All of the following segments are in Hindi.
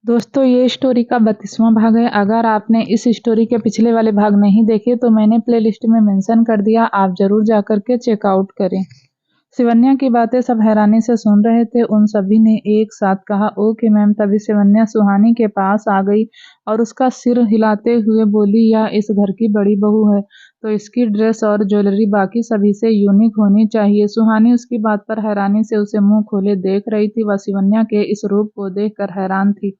दोस्तों ये स्टोरी का 32वां भाग है। अगर आपने इस स्टोरी के पिछले वाले भाग नहीं देखे तो मैंने प्लेलिस्ट में मेंशन कर दिया, आप जरूर जाकर के चेकआउट करें। शिवन्या की बातें सब हैरानी से सुन रहे थे। उन सभी ने एक साथ कहा, ओके मैम। तभी शिवन्या सुहानी के पास आ गई और उसका सिर हिलाते हुए बोली, यह इस घर की बड़ी बहू है तो इसकी ड्रेस और ज्वेलरी बाकी सभी से यूनिक होनी चाहिए। सुहानी उसकी बात पर हैरानी से उसे मुंह खोले देख रही थी। वह शिवन्या के इस रूप को देखकर हैरान थी।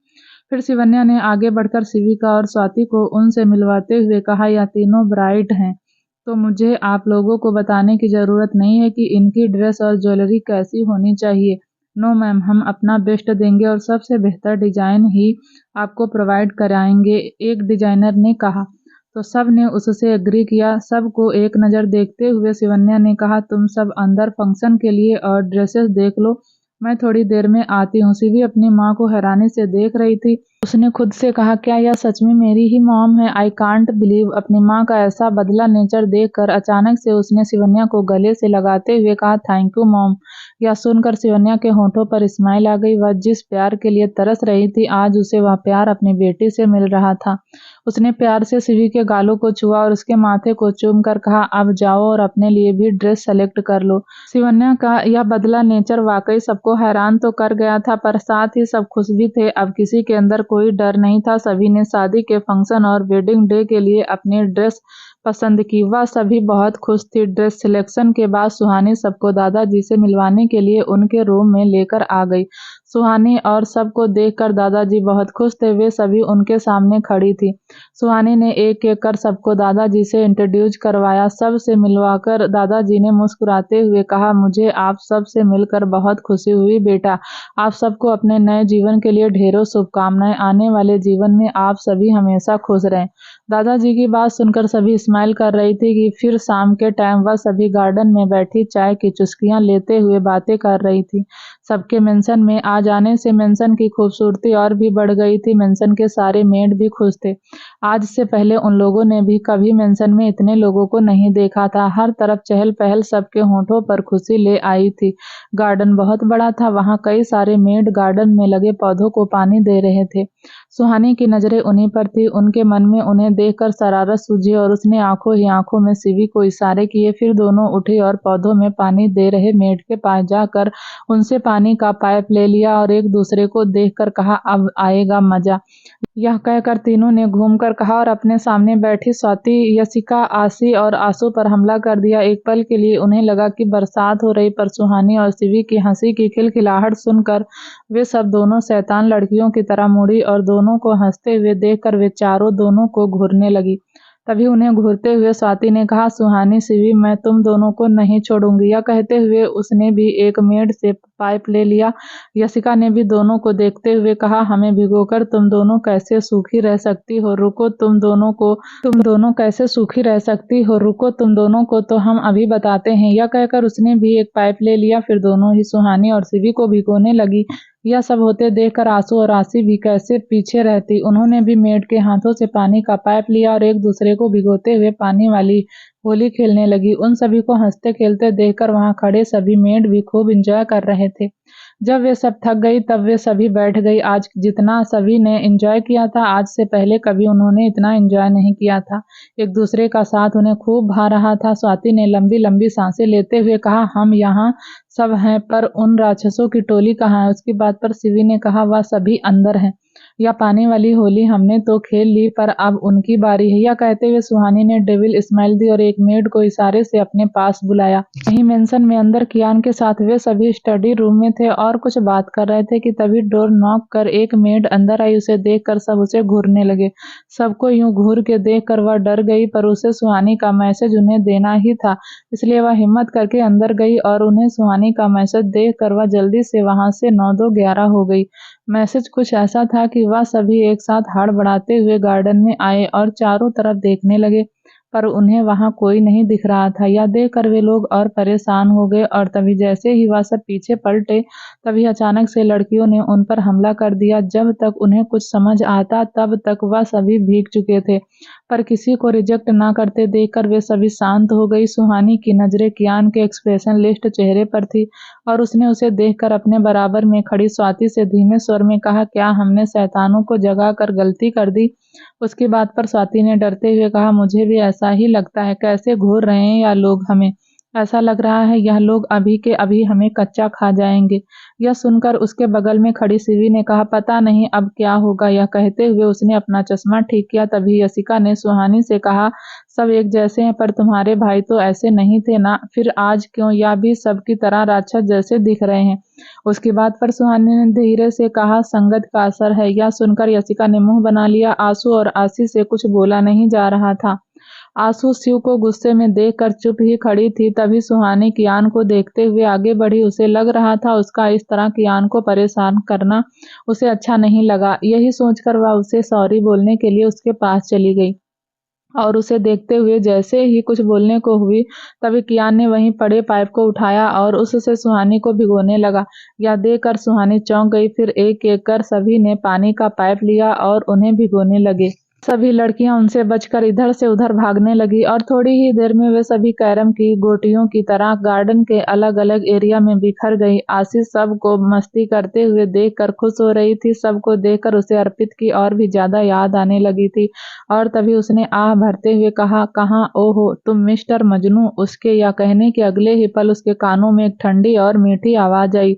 फिर शिवन्या ने आगे बढ़कर शिविका और स्वाति को उनसे मिलवाते हुए कहा, यह तीनों ब्राइड हैं तो मुझे आप लोगों को बताने की ज़रूरत नहीं है कि इनकी ड्रेस और ज्वेलरी कैसी होनी चाहिए। नो मैम, हम अपना बेस्ट देंगे और सबसे बेहतर डिज़ाइन ही आपको प्रोवाइड कराएंगे, एक डिज़ाइनर ने कहा। तो सब ने उससे एग्री किया। सबको एक नज़र देखते हुए शिवन्या ने कहा, तुम सब अंदर फंक्शन के लिए और ड्रेसेस देख लो, मैं थोड़ी देर में आती हूँ। शिवी अपनी माँ को हैरानी से देख रही थी। उसने खुद से कहा, क्या यह सच में मेरी ही मॉम है? I can't believe. अपनी माँ का ऐसा बदला नेचर देखकर अचानक से उसने शिवन्या को गले से लगाते हुए कहा, थैंक यू मॉम। यह सुनकर शिवन्या के होठों पर स्माइल आ गई। वह जिस प्यार के लिए तरस रही थी, आज उसे वह प्यार अपनी बेटी से मिल रहा था। उसने प्यार से शिवी के गालों को छुआ और उसके माथे को चूम कर कहा, अब जाओ और अपने लिए भी ड्रेस सेलेक्ट कर लो। शिवन्या का यह बदला नेचर वाकई सबको हैरान तो कर गया था, पर साथ ही सब खुश भी थे। अब किसी के अंदर कोई डर नहीं था। सभी ने शादी के फंक्शन और वेडिंग डे के लिए अपनी ड्रेस पसंद की। वह सभी बहुत खुश थी। ड्रेस सिलेक्शन के बाद सुहानी सबको दादाजी से मिलवाने के लिए उनके रूम में लेकर आ गई। सुहानी और सबको देखकर दादाजी बहुत खुश थे। वे सभी उनके सामने खड़ी थी। सुहानी ने एक एक कर सबको दादाजी से इंट्रोड्यूस करवाया। सबसे मिलवाकर दादाजी ने मुस्कुराते हुए कहा, मुझे आप सब से मिलकर बहुत खुशी हुई बेटा। आप सबको अपने नए जीवन के लिए ढेरों शुभकामनाएं। आने वाले जीवन में आप सभी हमेशा खुश रहें। दादाजी की बात सुनकर सभी स्माइल कर रही थी कि फिर शाम के टाइम वह सभी गार्डन में बैठी चाय की चुस्कियां लेते हुए बातें कर रही थी। सबके मेंशन में आ जाने से मेंशन की खूबसूरती और भी बढ़ गई थी। मेंशन के सारे मेड भी खुश थे। आज से पहले उन लोगों ने भी कभी मेंशन में इतने लोगों को नहीं देखा था। हर तरफ चहल पहल सबके होठों पर खुशी ले आई थी। गार्डन बहुत बड़ा था। वहां कई सारे मेड गार्डन में लगे पौधों को पानी दे रहे थे। सुहानी की नजरें उन्हीं पर थी। उनके मन में उन्हें देखकर शरारत सूझी और उसने आंखों ही आंखों में शिवी को इशारे किए। फिर दोनों उठी और पौधों में पानी दे रहे मेड के पास जाकर उनसे पानी का पाइप ले लिया और एक दूसरे को देखकर कहा, अब आएगा मजा। यह कहकर तीनों ने घूमकर कहा और अपने सामने बैठी स्वाति, यशिका, आशी और आशु पर हमला कर दिया। एक पल के लिए उन्हें लगा कि बरसात हो रही, पर सुहानी और शिवी की हंसी की खिलखिलाहट सुनकर वे सब दोनों शैतान लड़कियों की तरह मुड़ी और दोनों को हंसते हुए देखकर वे चारों दोनों को घूरने लगी। तभी उन्हें घूरते हुए स्वाति ने कहा, सुहानी, शिवी, मैं तुम दोनों को नहीं छोड़ूंगी। यह कहते हुए उसने भी एक मेड से पाइप ले लिया। यशिका ने भी दोनों को देखते हुए कहा, हमें भिगोकर तुम दोनों कैसे सूखी रह सकती हो? रुको, तुम दोनों कैसे सूखी रह सकती हो? रुको, तुम दोनों को तो हम अभी बताते हैं। यह कहकर उसने भी एक पाइप ले लिया। फिर दोनों ही सुहानी और शिवी को भिगोने लगी। यह सब होते देखकर आशु और आशी भी कैसे पीछे रहती। उन्होंने भी मेड के हाथों से पानी का पाइप लिया और एक दूसरे को भिगोते हुए पानी वाली होली खेलने लगी। उन सभी को हंसते खेलते देखकर वहां खड़े सभी मेड भी खूब एंजॉय कर रहे थे। जब वे सब थक गई तब वे सभी बैठ गई। आज जितना सभी ने एंजॉय किया था, आज से पहले कभी उन्होंने इतना एंजॉय नहीं किया था। एक दूसरे का साथ उन्हें खूब भा रहा था। स्वाति ने लंबी लंबी सांसें लेते हुए कहा, हम यहाँ सब हैं, पर उन राक्षसों की टोली कहाँ है? उसकी बात पर शिवी ने कहा, वह सभी अंदर हैं। यह पानी वाली होली हमने तो खेल ली, पर अब उनकी बारी है। यह कहते हुए सुहानी ने डेविल स्माइल दी और एक मेड को इशारे से अपने पास बुलाया। वहीं मेंशन में अंदर कियान के साथ वे सभी स्टडी रूम में थे और कुछ बात कर रहे थे कि तभी डोर नॉक कर एक मेड अंदर आई। उसे देखकर सब उसे घूरने लगे। सबको यूं घूर के देखकर वह डर गई, पर उसे सुहानी का मैसेज उन्हें देना ही था, इसलिए वह हिम्मत करके अंदर गई और उन्हें सुहानी का मैसेज देखकर वह जल्दी से वहां से 9-2-11 हो गई। मैसेज कुछ ऐसा था कि वह सभी एक साथ हड़बड़ाते हुए गार्डन में आए और चारों तरफ देखने लगे। पर उन्हें वहां कोई नहीं दिख रहा था। यह देखकर वे लोग और परेशान हो गए और तभी जैसे ही वह सब पीछे पलटे तभी अचानक से लड़कियों ने उन पर हमला कर दिया। जब तक उन्हें कुछ समझ आता तब तक वह सभी भीग चुके थे, पर किसी को रिजेक्ट ना करते देखकर वे सभी शांत हो गई। सुहानी की नजरें कियान के एक्सप्रेशन लिस्ट चेहरे पर थी और उसने उसे देखकर अपने बराबर में खड़ी स्वाति से धीमे स्वर में कहा, क्या हमने शैतानों को जगा कर गलती कर दी? उसकी बात पर स्वाति ने डरते हुए कहा, मुझे भी ऐसा ही लगता है। कैसे घूर रहे हैं यह लोग हमें। ऐसा लग रहा है यह लोग अभी के अभी हमें कच्चा खा जाएंगे। यह सुनकर उसके बगल में खड़ी शिवी ने कहा, पता नहीं अब क्या होगा। यह कहते हुए उसने अपना चश्मा ठीक किया। तभी यशिका ने सुहानी से कहा, सब एक जैसे हैं, पर तुम्हारे भाई तो ऐसे नहीं थे ना, फिर आज क्यों यह भी सबकी तरह राक्षस जैसे दिख रहे हैं? उसकी बात पर सुहानी ने धीरे से कहा, संगत का असर है। यह सुनकर यशिका ने मुंह बना लिया। आंसू और आशी से कुछ बोला नहीं जा रहा था। आंसू शिव को गुस्से में देखकर चुप ही खड़ी थी। तभी सुहानी कियान को देखते हुए आगे बढ़ी। उसे लग रहा था उसका इस तरह कियान को परेशान करना उसे अच्छा नहीं लगा। यही सोचकर वह उसे सॉरी बोलने के लिए उसके पास चली गई और उसे देखते हुए जैसे ही कुछ बोलने को हुई तभी कियान ने वहीं पड़े पाइप को उठाया और उससे सुहानी को भिगोने लगा। यह देखकर सुहानी चौंक गई। फिर एक एक कर सभी ने पानी का पाइप लिया और उन्हें भिगोने लगे। सभी लड़कियां उनसे बचकर इधर से उधर भागने लगी और थोड़ी ही देर में वे सभी कैरम की गोटियों की तरह गार्डन के अलग अलग एरिया में बिखर गई। आशीष सबको मस्ती करते हुए देखकर खुश हो रही थी। सबको देखकर उसे अर्पित की और भी ज्यादा याद आने लगी थी और तभी उसने आह भरते हुए कहा, कहाँ ओहो तुम मिस्टर मजनू। उसके यह कहने के अगले ही पल उसके कानों में एक ठंडी और मीठी आवाज आई,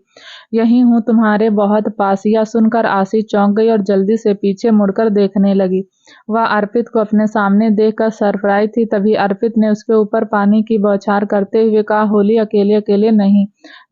यही हूँ तुम्हारे बहुत पास। यह सुनकर आशीष चौंक गई और जल्दी से पीछे मुड़कर देखने लगी। वह अर्पित को अपने सामने देखकर सरप्राइज थी। तभी अर्पित ने उसके ऊपर पानी की बौछार करते हुए कहा, होली अकेले अकेले नहीं,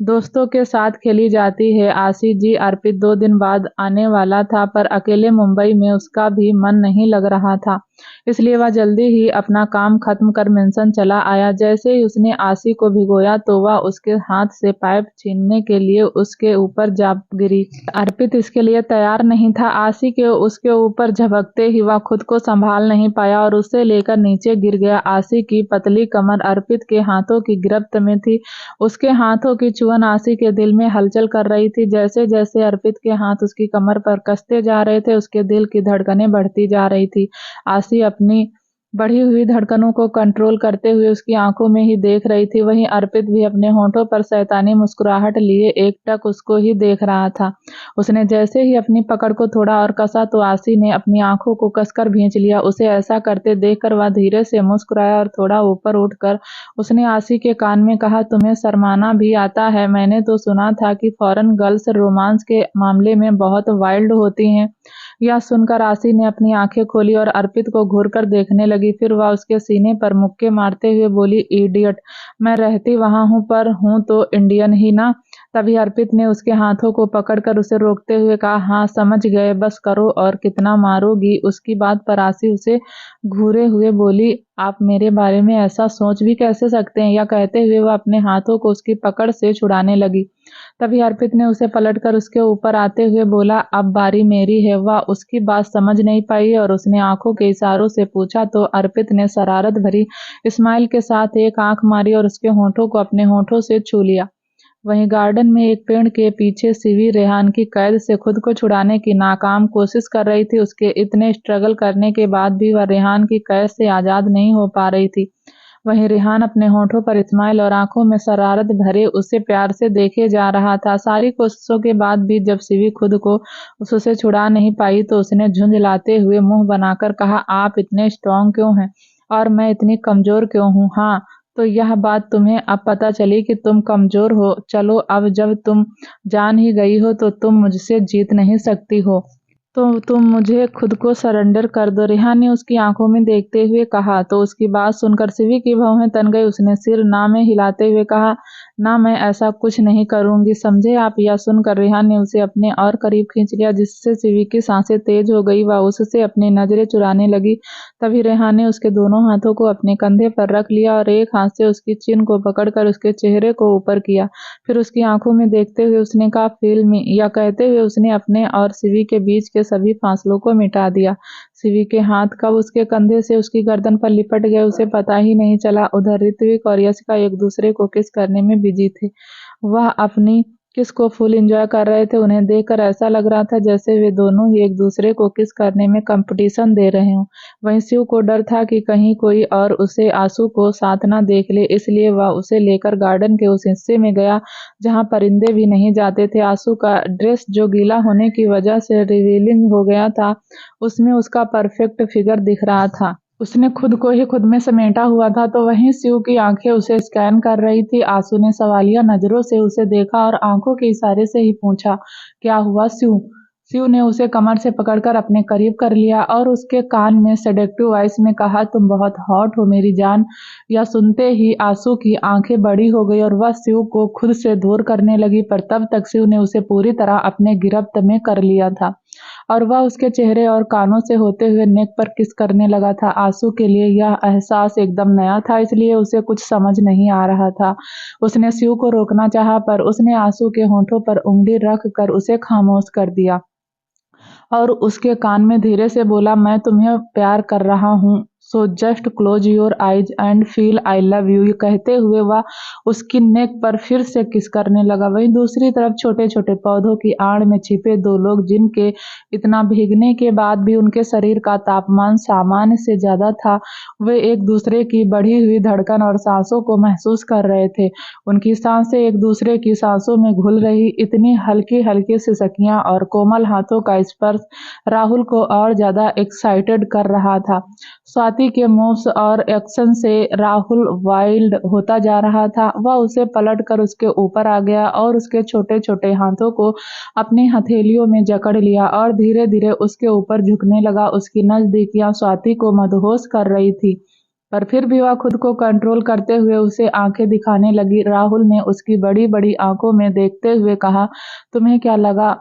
दोस्तों के साथ खेली जाती है। आशीष जी, अर्पित 2 दिन बाद आने वाला था पर अकेले मुंबई में उसका भी मन नहीं लग रहा था, इसलिए वह जल्दी ही अपना काम खत्म कर मेंशन चला आया। जैसे ही उसने आशी को भिगोया तो वह उसके हाथ से पाइप छीनने के लिए उसके ऊपर जा गिरी। अर्पित इसके लिए तैयार नहीं था। आशी के उसके ऊपर झपकते ही वह खुद को संभाल नहीं पाया और उसे लेकर नीचे गिर गया। आशी की पतली कमर अर्पित के हाथों की गिरफ्त में थी। उसके हाथों की चुभन आशी के दिल में हलचल कर रही थी। जैसे जैसे अर्पित के हाथ उसकी कमर पर कसते जा रहे थे उसके दिल की धड़कनें बढ़ती जा रही थी। आशी अपनी बढ़ी हुई धड़कनों को कंट्रोल करते हुए उसकी आंखों में ही देख रही थी। वहीं अर्पित भी अपने होंठों पर शैतानी मुस्कुराहट लिए एकटक उसको ही देख रहा था। उसने जैसे ही अपनी पकड़ को थोड़ा और कसा तो आशी ने अपनी आंखों को कसकर भींच लिया। उसे ऐसा करते देखकर वह धीरे से मुस्कुराया और थोड़ा ऊपर उठकर उसने आशी के कान में कहा, तुम्हें शर्माना भी आता है? मैंने तो सुना था कि फॉरेन गर्ल्स रोमांस के मामले में बहुत वाइल्ड होती हैं। यह सुनकर आशी ने अपनी आंखें खोली और अर्पित को घूरकर देखने लगी। फिर वह उसके सीने पर मुक्के मारते हुए बोली, इडियट, मैं रहती वहां हूं पर हूं तो इंडियन ही ना। तभी अर्पित ने उसके हाथों को पकड़कर उसे रोकते हुए कहा, हाँ समझ गए, बस करो और कितना मारोगी। उसकी बात पर आशी उसे घूरे हुए बोली, आप मेरे बारे में ऐसा सोच भी कैसे सकते हैं? यह कहते हुए वह अपने हाथों को उसकी पकड़ से छुड़ाने लगी। तभी अर्पित ने उसे पलटकर उसके ऊपर आते हुए बोला, अब बारी मेरी है। वह उसकी बात समझ नहीं पाई और उसने आंखों के इशारों से पूछा तो अर्पित ने शरारत भरी स्माइल के साथ एक आंख मारी और उसके होंठों को अपने होंठों से छू लिया। वहीं गार्डन में एक पेड़ के पीछे शिवी रेहान की कैद से खुद को छुड़ाने की नाकाम कोशिश कर रही थी। उसके इतने स्ट्रगल करने के बाद भी वह रेहान की कैद से आजाद नहीं हो पा रही थी। वहीं रेहान अपने होठों पर स्माइल और आंखों में शरारत भरे उसे प्यार से देखे जा रहा था। सारी कोशिशों के बाद भी जब शिवी खुद को उससे छुड़ा नहीं पाई तो उसने झुंझलाते हुए मुंह बनाकर कहा, आप इतने स्ट्रांग क्यों हैं और मैं इतनी कमजोर क्यों हूँ? हाँ, तो यह बात तुम्हें अब पता चली कि तुम कमजोर हो। चलो अब जब तुम जान ही गई हो तो तुम मुझसे जीत नहीं सकती हो, तो तुम मुझे खुद को सरेंडर कर दो। रेहान ने उसकी आंखों में देखते हुए कहा। तो उसकी बात सुनकर शिवी की भौहें तन गई। उसने सिर ना में हिलाते हुए कहा, ना, मैं ऐसा कुछ नहीं करूंगी, समझे आप। यह सुनकर रेहान ने उसे अपने और करीब खींच लिया, जिससे शिवी की सांसें तेज हो गई। वह उससे अपनी नजरें चुराने लगी। तभी रेहान ने उसके दोनों हाथों को अपने कंधे पर रख लिया और एक हाथ से उसकी चिन को पकड़कर उसके चेहरे को ऊपर किया। फिर उसकी आंखों में देखते हुए उसने कहा, फील मी। यह कहते हुए उसने अपने और शिवी के बीच के सभी फासलों को मिटा दिया। शिवी के हाथ कब उसके कंधे से उसकी गर्दन पर लिपट गए उसे पता ही नहीं चला। उधर ऋत्विक और यशिका एक दूसरे को किस करने में बिजी थे। वह अपनी किस को फुल एंजॉय कर रहे थे। उन्हें देखकर ऐसा लग रहा था जैसे वे दोनों ही एक दूसरे को किस करने में कंपटीशन दे रहे हों। वहीं शिव को डर था कि कहीं कोई और उसे आंसू को साथ ना देख ले, इसलिए वह उसे लेकर गार्डन के उस हिस्से में गया जहां परिंदे भी नहीं जाते थे। आंसू का ड्रेस जो गीला होने की वजह से रिवीलिंग हो गया था, उसमें उसका परफेक्ट फिगर दिख रहा था। उसने खुद को ही खुद में समेटा हुआ था, तो वहीं शिव की आंखें उसे स्कैन कर रही थी। आंसू ने सवालिया नजरों से उसे देखा और आंखों के इशारे से ही पूछा, क्या हुआ शिव। शिव ने उसे कमर से पकड़कर अपने करीब कर लिया और उसके कान में सेडेक्टिव वॉइस में कहा, तुम बहुत हॉट हो मेरी जान। यह सुनते ही आंसू की आंखें बड़ी हो गई और वह शिव को खुद से दूर करने लगी, पर तब तक शिव ने उसे पूरी तरह अपने गिरफ्त में कर लिया था और वह उसके चेहरे और कानों से होते हुए नेक पर किस करने लगा था। आंसू के लिए यह एहसास एकदम नया था, इसलिए उसे कुछ समझ नहीं आ रहा था। उसने शिव को रोकना चाहा, पर उसने आंसू के होठों पर उंगली रख कर उसे खामोश कर दिया और उसके कान में धीरे से बोला, मैं तुम्हें प्यार कर रहा हूँ, so just close your eyes and feel I love you. कहते हुए वह उसकी नेक पर फिर से किस करने लगा। वहीं दूसरी तरफ छोटे छोटे पौधों की आड़ में छिपे दो लोग, जिनके इतना भीगने के बाद भी उनके शरीर का तापमान सामान्य से ज्यादा था, वे एक दूसरे की बढ़ी हुई धड़कन और सांसों को महसूस कर रहे थे। उनकी सांसें एक दूसरे की सांसों में घुल रही, इतनी हल्की हल्की सिसकियां और कोमल हाथों का स्पर्श राहुल को और ज्यादा एक्साइटेड कर रहा था। स्वाति के मूव्स और एक्शन से राहुल वाइल्ड होता जा रहा था। वह उसे पलट कर उसके ऊपर आ गया और उसके छोटे छोटे हाथों को अपनी हथेलियों में जकड़ लिया और धीरे धीरे उसके ऊपर झुकने लगा। उसकी नजदीकियां स्वाति को मदहोश कर रही थी, पर फिर भी वह खुद को कंट्रोल करते हुए उसे आंखें दिखाने लगी। राहुल ने उसकी बड़ी बड़ी आंखों में देखते हुए कहा, तुम्हें क्या लगा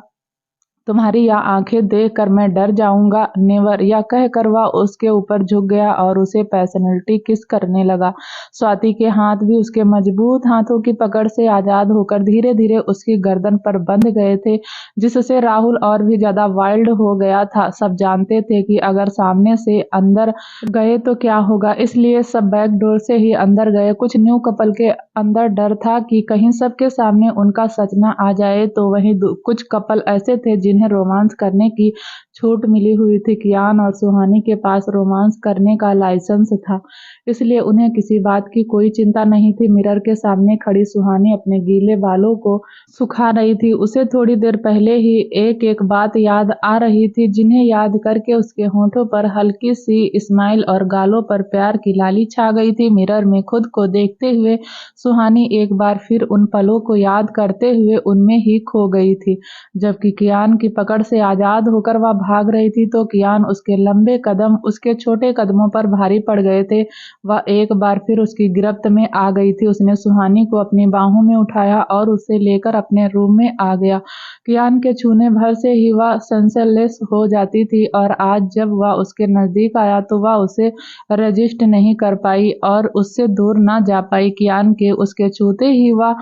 तुम्हारी यह आंखें देखकर मैं डर जाऊंगा? नेवर। यह कहकर वह उसके ऊपर झुक गया और उसे पैशनेटली किस करने लगा। स्वाति के हाथ भी उसके मजबूत हाथों की पकड़ से आजाद होकर धीरे धीरे उसकी गर्दन पर बंध गए थे, जिससे राहुल और भी ज्यादा वाइल्ड हो गया था। सब जानते थे कि अगर सामने से अंदर गए तो क्या होगा, इसलिए सब बैक डोर से ही अंदर गए। कुछ न्यू कपल के अंदर डर था कि कहीं सबके सामने उनका सच न आ जाए, तो वहीं कुछ कपल ऐसे थे जिन्हें रोमांस करने की छूट मिली हुई थी। कियान और सुहानी के पास रोमांस करने का लाइसेंस था, इसलिए उन्हें किसी बात की कोई चिंता नहीं थी। मिरर के सामने खड़ी सुहानी अपने गीले बालों को सुखा रही थी। उसे थोड़ी देर पहले ही एक एक बात याद आ रही थी, जिन्हें याद करके उसके होठों पर हल्की सी स्माइल और गालों पर प्यार की लाली छा गई थी। मिरर में खुद को देखते हुए सुहानी एक बार फिर उन पलों को याद करते हुए उनमें ही खो गई थी, जबकि कियान की पकड़ से आजाद होकर वह भाग रही थी, तो कियान उसके लंबे कदम उसके छोटे कदमों पर भारी पड़ गए थे। वह एक बार फिर उसकी गिरफ्त में आ गई थी। उसने सुहानी को अपनी बाहों में उठाया और उसे लेकर अपने रूम में आ गया। कियान के छूने भर से ही वह सेंसलेस हो जाती थी, और आज जब वह उसके नजदीक आया तो वह उसे रजिस्ट नहीं कर पाई और उससे दूर ना जा पाई। कियान के उसके छूते ही वह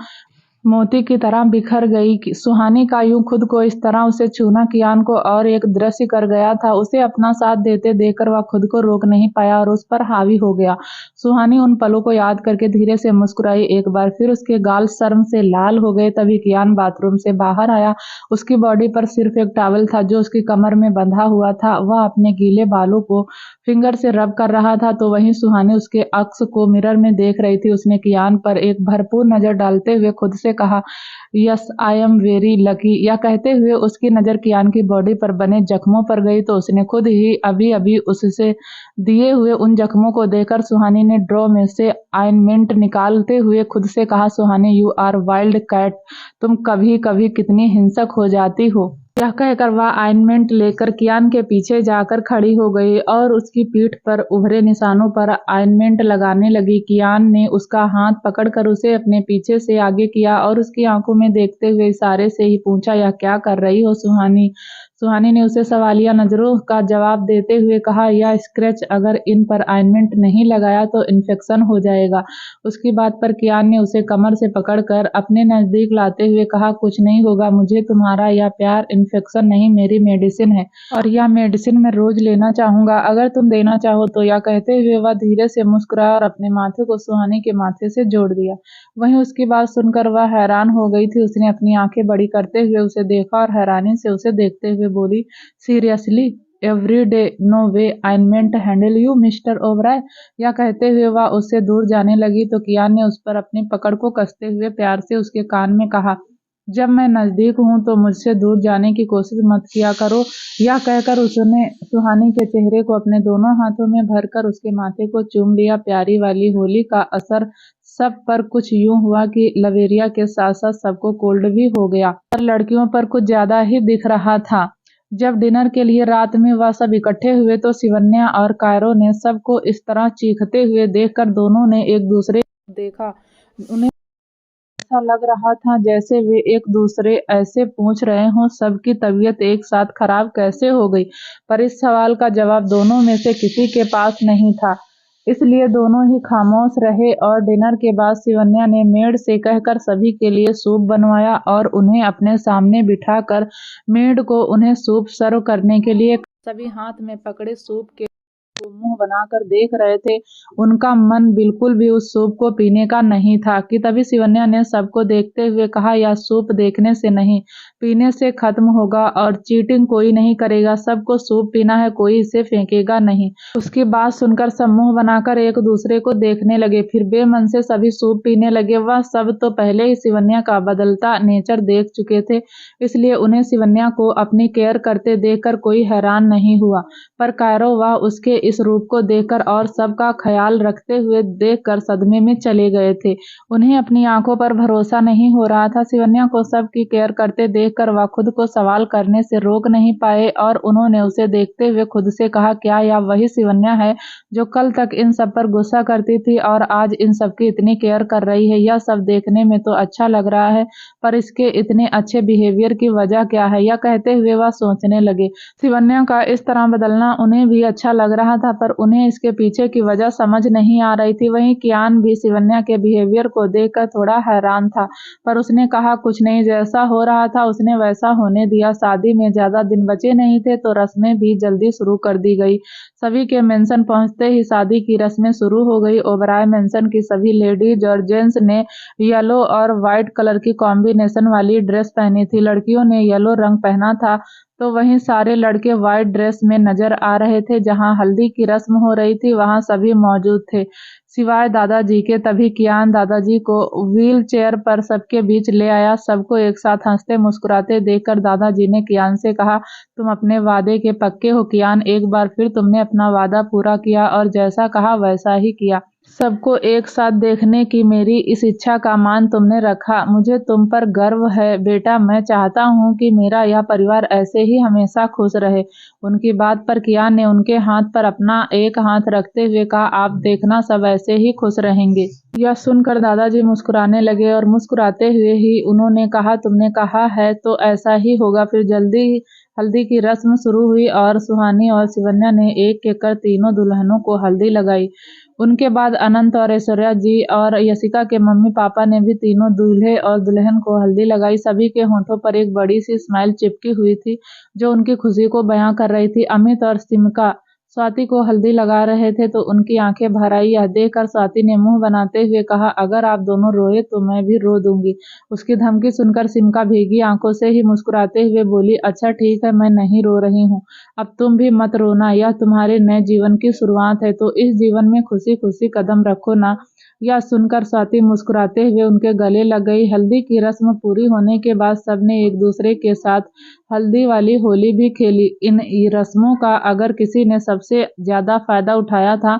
मोती की तरह बिखर गई। सुहानी का यूं खुद को इस तरह उसे छूना कियान को और एक दृश्य कर गया था। उसे अपना साथ देते देखकर वह खुद को रोक नहीं पाया और उस पर हावी हो गया। सुहानी उन पलों को याद करके धीरे से मुस्कुराई। एक बार फिर उसके गाल शर्म से लाल हो गए। तभी कियान बाथरूम से बाहर आया। उसकी बॉडी पर सिर्फ एक टॉवल था जो उसकी कमर में बंधा हुआ था। वह अपने गीले बालों को फिंगर से रब कर रहा था, तो वहीं सुहानी उसके अक्स को मिरर में देख रही थी। उसने कियान पर एक भरपूर नजर डालते हुए खुद से कहा, yes I am very lucky. यह कहते हुए उसकी नजर कियान की बॉडी पर बने जख्मों पर गई, तो उसने खुद ही अभी अभी उससे दिए हुए उन जख्मों को देखकर सुहानी ने ड्रॉ में से ऑइंटमेंट निकालते हुए खुद से कहा, सुहानी यू आर वाइल्ड कैट, तुम कभी कभी कितनी हिंसक हो जाती हो। यह कहकर वह ऑइंटमेंट लेकर कियान के पीछे जाकर खड़ी हो गई और उसकी पीठ पर उभरे निशानों पर ऑइंटमेंट लगाने लगी। कियान ने उसका हाथ पकड़कर उसे अपने पीछे से आगे किया और उसकी आंखों में देखते हुए इशारे से ही पूछा, यह क्या कर रही हो सुहानी? सुहानी ने उसे सवालिया नजरों का जवाब देते हुए कहा, यह स्क्रैच, अगर इन पर ऑइंटमेंट नहीं लगाया तो इन्फेक्शन हो जाएगा। उसकी बात पर कियान ने उसे कमर से पकड़कर अपने नजदीक लाते हुए कहा, कुछ नहीं होगा, मुझे तुम्हारा यह प्यार इन्फेक्शन नहीं, मेरी मेडिसिन है और यह मेडिसिन मैं रोज लेना चाहूंगा, अगर तुम देना चाहो तो। यह कहते हुए वह धीरे से मुस्कुराया और अपने माथे को सुहानी के माथे से जोड़ दिया। वहीं उसकी बात सुनकर वह हैरान हो गई थी। उसने अपनी आंखें बड़ी करते हुए उसे देखा और हैरानी से उसे देखते हुए बोली, seriously every day, no way, ointment handle you mister Oberoi. यह कहते हुए वह उससे दूर जाने लगी तो कियान ने उस पर अपनी पकड़ को कसते हुए प्यार से उसके कान में कहा, जब मैं नजदीक हूं तो मुझसे दूर जाने की कोशिश मत किया करो। यह कहकर उसने सुहानी के चेहरे को अपने दोनों हाथों में भरकर उसके माथे को चूम लिया। प्यारी वाली होली का असर सब पर कुछ यूं हुआ कि लवेरिया के साथ साथ सबको कोल्ड भी हो गया और लड़कियों पर कुछ ज्यादा ही दिख रहा था। जब डिनर के लिए रात में वह सब इकट्ठे हुए तो सिवन्या और कायरो ने सबको इस तरह चीखते हुए देखकर दोनों ने एक दूसरे को देखा। उन्हें ऐसा लग रहा था जैसे वे एक दूसरे ऐसे पूछ रहे हों, सबकी तबीयत एक साथ खराब कैसे हो गई? पर इस सवाल का जवाब दोनों में से किसी के पास नहीं था, इसलिए दोनों ही खामोश रहे। और डिनर के बाद सिवन्या ने मेड से कहकर सभी के लिए सूप बनवाया और उन्हें अपने सामने बिठाकर मेड को उन्हें सूप सर्व करने के लिए सभी हाथ में पकड़े सूप के को मुंह बनाकर देख रहे थे। उनका मन बिल्कुल भी उस सूप को पीने का नहीं था कि तभी सिवन्या ने सबको देखते हुए कहा, यह सूप देखने से नहीं, पीने से खत्म होगा और चीटिंग कोई नहीं करेगा। सबको सूप पीना है, कोई इसे फेंकेगा नहीं। उसकी बात सुनकर सब मुंह बनाकर एक दूसरे को देखने लगे, फिर बेमन से सभी सूप पीने लगे। वह सब तो पहले ही सिवन्या का बदलता नेचर देख चुके थे, इसलिए उन्हें सिवन्या को अपनी केयर करते देखकर कोई हैरान नहीं हुआ। पर कायरो वह उसके इस रूप को देखकर और सबका ख्याल रखते हुए देखकर सदमे में चले गए थे। उन्हें अपनी आंखों पर भरोसा नहीं हो रहा था। सिवन्या को सबकी केयर करते देखकर वह खुद को सवाल करने से रोक नहीं पाए और उन्होंने उसे देखते हुए खुद से कहा, क्या यह वही सिवन्या है जो कल तक इन सब पर गुस्सा करती थी और आज इन सब की इतनी केयर कर रही है? यह सब देखने में तो अच्छा लग रहा है, पर इसके इतने अच्छे बिहेवियर की वजह क्या है? यह कहते हुए वह सोचने लगे। सिवन्या का इस तरह बदलना उन्हें भी अच्छा लग रहा था, पर उन्हें इसके पीछे की वजह समझ नहीं आ रही थी। वहीं कियान भी सिवन्या के बिहेवियर को देखकर थोड़ा हैरान था, पर उसने कहा, कुछ नहीं, जैसा हो रहा था उसने वैसा होने दिया। शादी में ज्यादा दिन बचे नहीं थे तो रस्में भी जल्दी शुरू कर दी गई। सभी के मेंशन पहुंचते ही शादी की रस्में शुरू हो गई। ओबराय मेंशन की सभी लेडीज और जेंट्स ने येलो और व्हाइट कलर की कॉम्बिनेशन वाली ड्रेस पहनी थी। लड़कियों ने येलो रंग पहना था तो वहीं सारे लड़के व्हाइट ड्रेस में नजर आ रहे थे। जहां हल्दी की रस्म हो रही थी वहां सभी मौजूद थे सिवाय दादाजी के। तभी कियान दादाजी को व्हील चेयर पर सबके बीच ले आया। सबको एक साथ हंसते मुस्कुराते देखकर दादाजी ने कियान से कहा, तुम अपने वादे के पक्के हो कियान? एक बार फिर तुमने अपना वादा पूरा किया और जैसा कहा वैसा ही किया। सबको एक साथ देखने की मेरी इस इच्छा का मान तुमने रखा। मुझे तुम पर गर्व है बेटा। मैं चाहता हूँ कि मेरा यह परिवार ऐसे ही हमेशा खुश रहे। उनकी बात पर कियान ने उनके हाथ पर अपना एक हाथ रखते हुए कहा, आप देखना सब ऐसे ही खुश रहेंगे। यह सुनकर दादाजी मुस्कुराने लगे और मुस्कुराते हुए ही उन्होंने कहा, तुमने कहा है तो ऐसा ही होगा। फिर जल्दी हल्दी की रस्म शुरू हुई और सुहानी और सिवन्या ने एक एक कर तीनों दुल्हनों को हल्दी लगाई। उनके बाद अनंत और ऐश्वर्या जी और यशिका के मम्मी पापा ने भी तीनों दूल्हे और दुल्हन को हल्दी लगाई। सभी के होंठों पर एक बड़ी सी स्माइल चिपकी हुई थी जो उनकी खुशी को बयां कर रही थी। अमित और सिमका स्वाति को हल्दी लगा रहे थे तो उनकी आंखें भर आई। यह देखकर स्वाति ने मुंह बनाते हुए कहा, अगर आप दोनों रोए तो मैं भी रो दूंगी। उसकी धमकी सुनकर सिमका भीगी आंखों से ही मुस्कुराते हुए बोली, अच्छा ठीक है, मैं नहीं रो रही हूँ। अब तुम भी मत रोना, यह तुम्हारे नए जीवन की शुरुआत है तो इस जीवन में खुशी खुशी कदम रखो ना। यह सुनकर स्वाति मुस्कुराते हुए उनके गले लग गई। हल्दी की रस्म पूरी होने के बाद सबने एक दूसरे के साथ हल्दी वाली होली भी खेली। इन रस्मों का अगर किसी ने सबसे ज्यादा फायदा उठाया था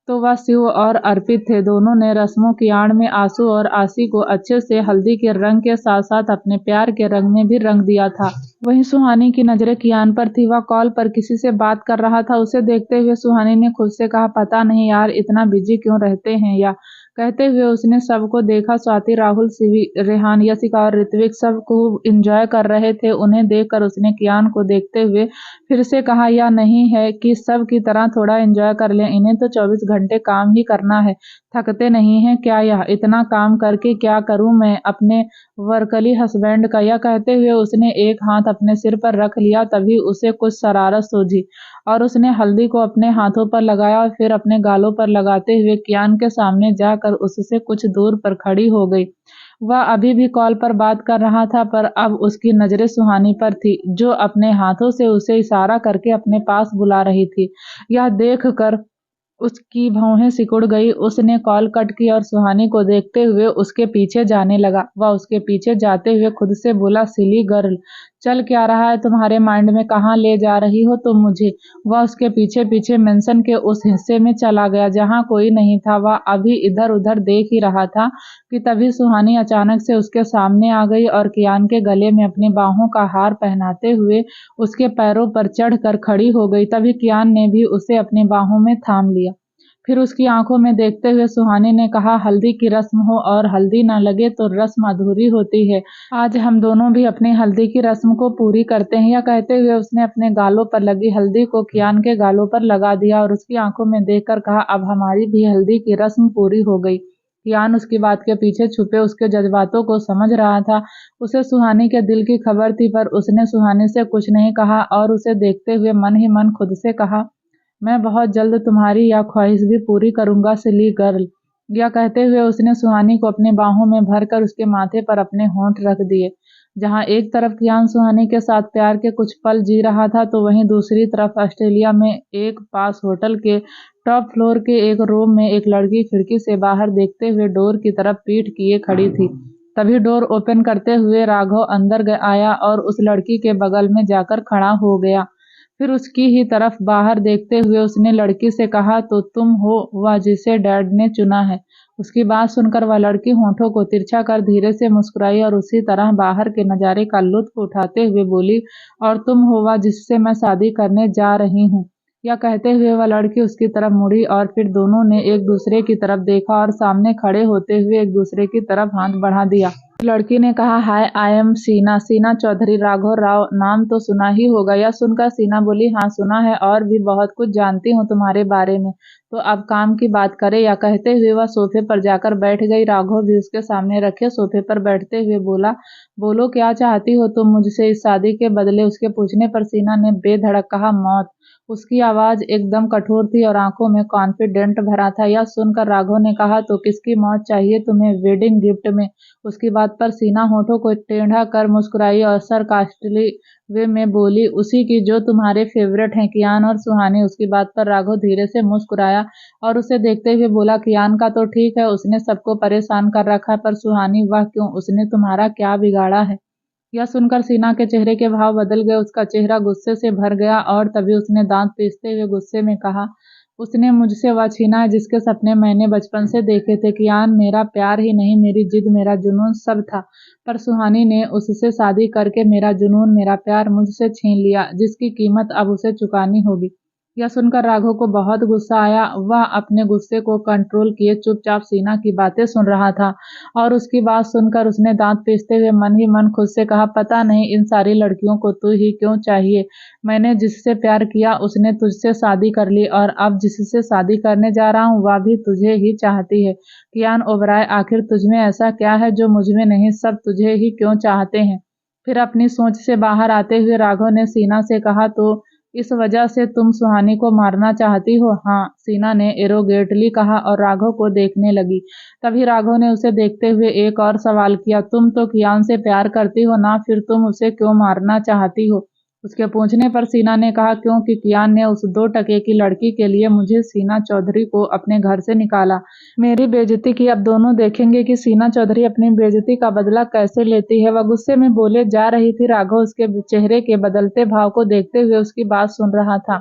तो वह शिव और अर्पित थे। दोनों ने रस्मों की आड़ में आंसू और आसी को अच्छे से हल्दी के रंग के साथ साथ अपने प्यार के रंग में भी रंग दिया था। वहीं सुहानी की नजरें कियान पर थी। वह कॉल पर किसी से बात कर रहा था। उसे देखते हुए सुहानी ने खुद से कहा, पता नहीं यार इतना बिजी क्यों रहते हैं। या कहते हुए उसने सबको देखा। स्वाति, राहुल, शिवी, रेहान, यशिका और ऋत्विक सब खूब इंजॉय कर रहे थे। उन्हें देखकर उसने कियान को देखते हुए फिर से कहा, या नहीं है कि सब की तरह थोड़ा एंजॉय कर लें। इन्हें तो 24 घंटे काम ही करना है, थकते नहीं हैं क्या। यह इतना काम करके क्या करूं मैं अपने वर्कली हस्बैंड का। यह कहते हुए उसने एक हाथ अपने सिर पर रख लिया। तभी उसे कुछ शरारत सूझी और उसने हल्दी को अपने हाथों पर लगाया और फिर अपने गालों पर लगाते हुए कियान के सामने जाकर उससे कुछ दूर पर खड़ी हो गई। वह अभी भी कॉल पर बात कर रहा था, पर अब उसकी नजरें सुहानी पर थी, जो अपने हाथों से उसे इशारा करके अपने पास बुला रही थी। यह देख कर उसकी भौहें सिकुड़ गई। उसने कॉल कट की और सुहानी को देखते हुए उसके पीछे जाने लगा। वह उसके पीछे जाते हुए खुद से बोला, सिली गर्ल, चल क्या रहा है तुम्हारे माइंड में, कहाँ ले जा रही हो तुम मुझे। वह उसके पीछे पीछे मेंशन के उस हिस्से में चला गया जहाँ कोई नहीं था। वह अभी इधर उधर देख ही रहा था कि तभी सुहानी अचानक से उसके सामने आ गई और कियान के गले में अपनी बाहों का हार पहनाते हुए उसके पैरों पर चढ़कर खड़ी हो गई। तभी कियान ने भी उसे अपनी बाहों में थाम लिया। फिर उसकी आंखों में देखते हुए सुहानी ने कहा, हल्दी की रस्म हो और हल्दी न लगे तो रस्म अधूरी होती है। आज हम दोनों भी अपनी हल्दी की रस्म को पूरी करते हैं। यह कहते हुए उसने अपने गालों पर लगी हल्दी को कियान के गालों पर लगा दिया और उसकी आंखों में देखकर कहा, अब हमारी भी हल्दी की रस्म पूरी हो गई। कियान उसकी बात के पीछे छुपे उसके जज्बातों को समझ रहा था। उसे सुहानी के दिल की खबर थी, पर उसने सुहानी से कुछ नहीं कहा और उसे देखते हुए मन ही मन खुद से कहा, मैं बहुत जल्द तुम्हारी यह ख्वाहिश भी पूरी करूंगा सिली गर्ल। यह कहते हुए उसने सुहानी को अपनी बाहों में भरकर उसके माथे पर अपने होंठ रख दिए। जहां एक तरफ कियान सुहानी के साथ प्यार के कुछ पल जी रहा था, तो वहीं दूसरी तरफ ऑस्ट्रेलिया में एक पास होटल के टॉप फ्लोर के एक रूम में एक लड़की खिड़की से बाहर देखते हुए डोर की तरफ पीठ किए खड़ी थी। तभी डोर ओपन करते हुए राघव अंदर आया और उस लड़की के बगल में जाकर खड़ा हो गया। फिर उसकी ही तरफ बाहर देखते हुए उसने लड़की से कहा, तो तुम हो वह जिसे डैड ने चुना है। उसकी बात सुनकर वह लड़की होठों को तिरछा कर धीरे से मुस्कुराई और उसी तरह बाहर के नजारे का लुत्फ उठाते हुए बोली, और तुम हो वह जिससे मैं शादी करने जा रही हूँ। यह कहते हुए वह लड़की उसकी तरफ मुड़ी और फिर दोनों ने एक दूसरे की तरफ देखा और सामने खड़े होते हुए एक दूसरे की तरफ हाथ बढ़ा दिया। लड़की ने कहा, हाय, आई एम सीना, सीना चौधरी। राघव राव नाम तो सुना ही होगा। यह सुनकर सीना बोली, हाँ सुना है और भी बहुत कुछ जानती हूँ तुम्हारे बारे में। तो अब काम की बात करें। या कहते हुए वह सोफे पर जाकर बैठ गई। राघव भी उसके सामने रखे सोफे पर बैठते हुए बोला, बोलो क्या चाहती हो तुम मुझसे इस शादी के बदले। उसके पूछने पर सीना ने बेधड़क कहा, मौत। उसकी आवाज एकदम कठोर थी और आंखों में कॉन्फिडेंट भरा था। यह सुनकर राघव ने कहा, तो किसकी मौत चाहिए तुम्हें वेडिंग गिफ्ट में। उसकी बात पर सीना होठों को टेढ़ा कर मुस्कुराई और सरकास्टिकली वे में बोली, उसी की जो तुम्हारे फेवरेट हैं कियान और सुहानी। उसकी बात पर राघव धीरे से मुस्कुराया और उसे देखते हुए बोला, कियान का तो ठीक है, उसने सबको परेशान कर रखा है, पर सुहानी वह क्यों, उसने तुम्हारा क्या बिगाड़ा है। यह सुनकर सीना के चेहरे के भाव बदल गए। उसका चेहरा गुस्से से भर गया और तभी उसने दांत पीसते हुए गुस्से में कहा, उसने मुझसे वह छीना है जिसके सपने मैंने बचपन से देखे थे। कियान, मेरा प्यार ही नहीं, मेरी जिद, मेरा जुनून सब था, पर सुहानी ने उससे शादी करके मेरा जुनून, मेरा प्यार मुझसे छीन लिया, जिसकी कीमत अब उसे चुकानी होगी। यह सुनकर राघव को बहुत गुस्सा आया। वह अपने गुस्से को कंट्रोल किए चुपचाप सीना की बातें सुन रहा था और उसकी बात सुनकर उसने दांत पीसते हुए मन ही मन खुद से कहा, पता नहीं इन सारी लड़कियों को तू ही क्यों चाहिए। मैंने जिससे प्यार किया उसने तुझसे शादी कर ली और अब जिससे शादी करने जा रहा हूँ वह भी तुझे ही चाहती है। कियान ओबराय, आखिर तुझमें ऐसा क्या है जो मुझमें नहीं, सब तुझे ही क्यों चाहते हैं। फिर अपनी सोच से बाहर आते हुए राघव ने सीना से कहा, तो इस वजह से तुम सुहानी को मारना चाहती हो। हाँ, सीना ने एरोगेटली कहा और राघव को देखने लगी। तभी राघव ने उसे देखते हुए एक और सवाल किया, तुम तो कियान से प्यार करती हो ना, फिर तुम उसे क्यों मारना चाहती हो। उसके पूछने पर सीना ने कहा, क्योंकि कियान ने उस 2 टके की लड़की के लिए मुझे, सीना चौधरी को अपने घर से निकाला। मेरी बेइज्जती की अब दोनों देखेंगे कि सीना चौधरी अपनी बेइज्जती का बदला कैसे लेती है। वह गुस्से में बोले जा रही थी। राघव उसके चेहरे के बदलते भाव को देखते हुए उसकी बात सुन रहा था।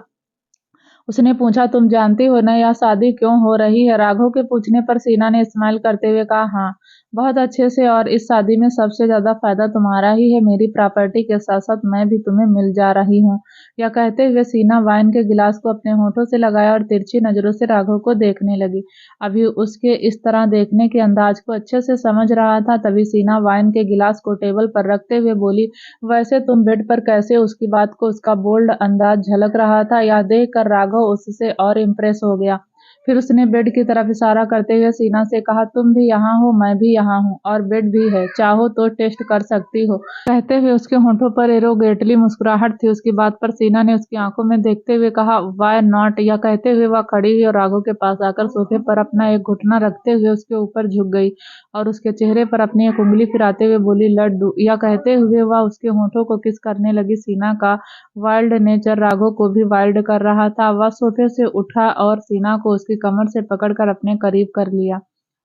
उसने पूछा, तुम जानती हो न यह शादी क्यों हो रही है? राघव के पूछने पर सीना ने स्माइल करते हुए कहा, हाँ, बहुत अच्छे से, और इस शादी में सबसे ज्यादा फायदा तुम्हारा ही है। मेरी प्रॉपर्टी के साथ साथ मैं भी तुम्हें मिल जा रही हूँ। यह कहते हुए सीना वाइन के गिलास को अपने होठों से लगाया और तिरछी नजरों से राघव को देखने लगी। अभी उसके इस तरह देखने के अंदाज को अच्छे से समझ रहा था, तभी सीना वाइन के गिलास को टेबल पर रखते हुए बोली, वैसे तुम बेड पर कैसे? उसकी बात को उसका बोल्ड अंदाज झलक रहा था। यह देखकर राघव उससे और इम्प्रेस हो गया। फिर उसने बेड की तरफ इशारा करते हुए सीना से कहा, तुम भी यहाँ हो, मैं भी यहाँ हूँ, और बेड भी है, चाहो तो टेस्ट कर सकती हो। कहते हुए उसके होंठों पर एरोगेटली मुस्कुराहट थी। उसकी बात पर सीना ने उसकी आंखों में देखते हुए कहा, वाई नॉट। यह कहते हुए वह खड़ी हुई और राघव के पास आकर सोफे पर अपना एक घुटना रखते हुए उसके ऊपर झुक गई और उसके चेहरे पर अपनी एक उंगली फिराते हुए बोली, लड्डू। यह कहते हुए वह उसके होंठों को किस करने लगी। सीना का वाइल्ड नेचर राघव को भी वाइल्ड कर रहा था। वह सोफे से उठा और सीना को उसकी कमर से पकड़कर अपने करीब कर लिया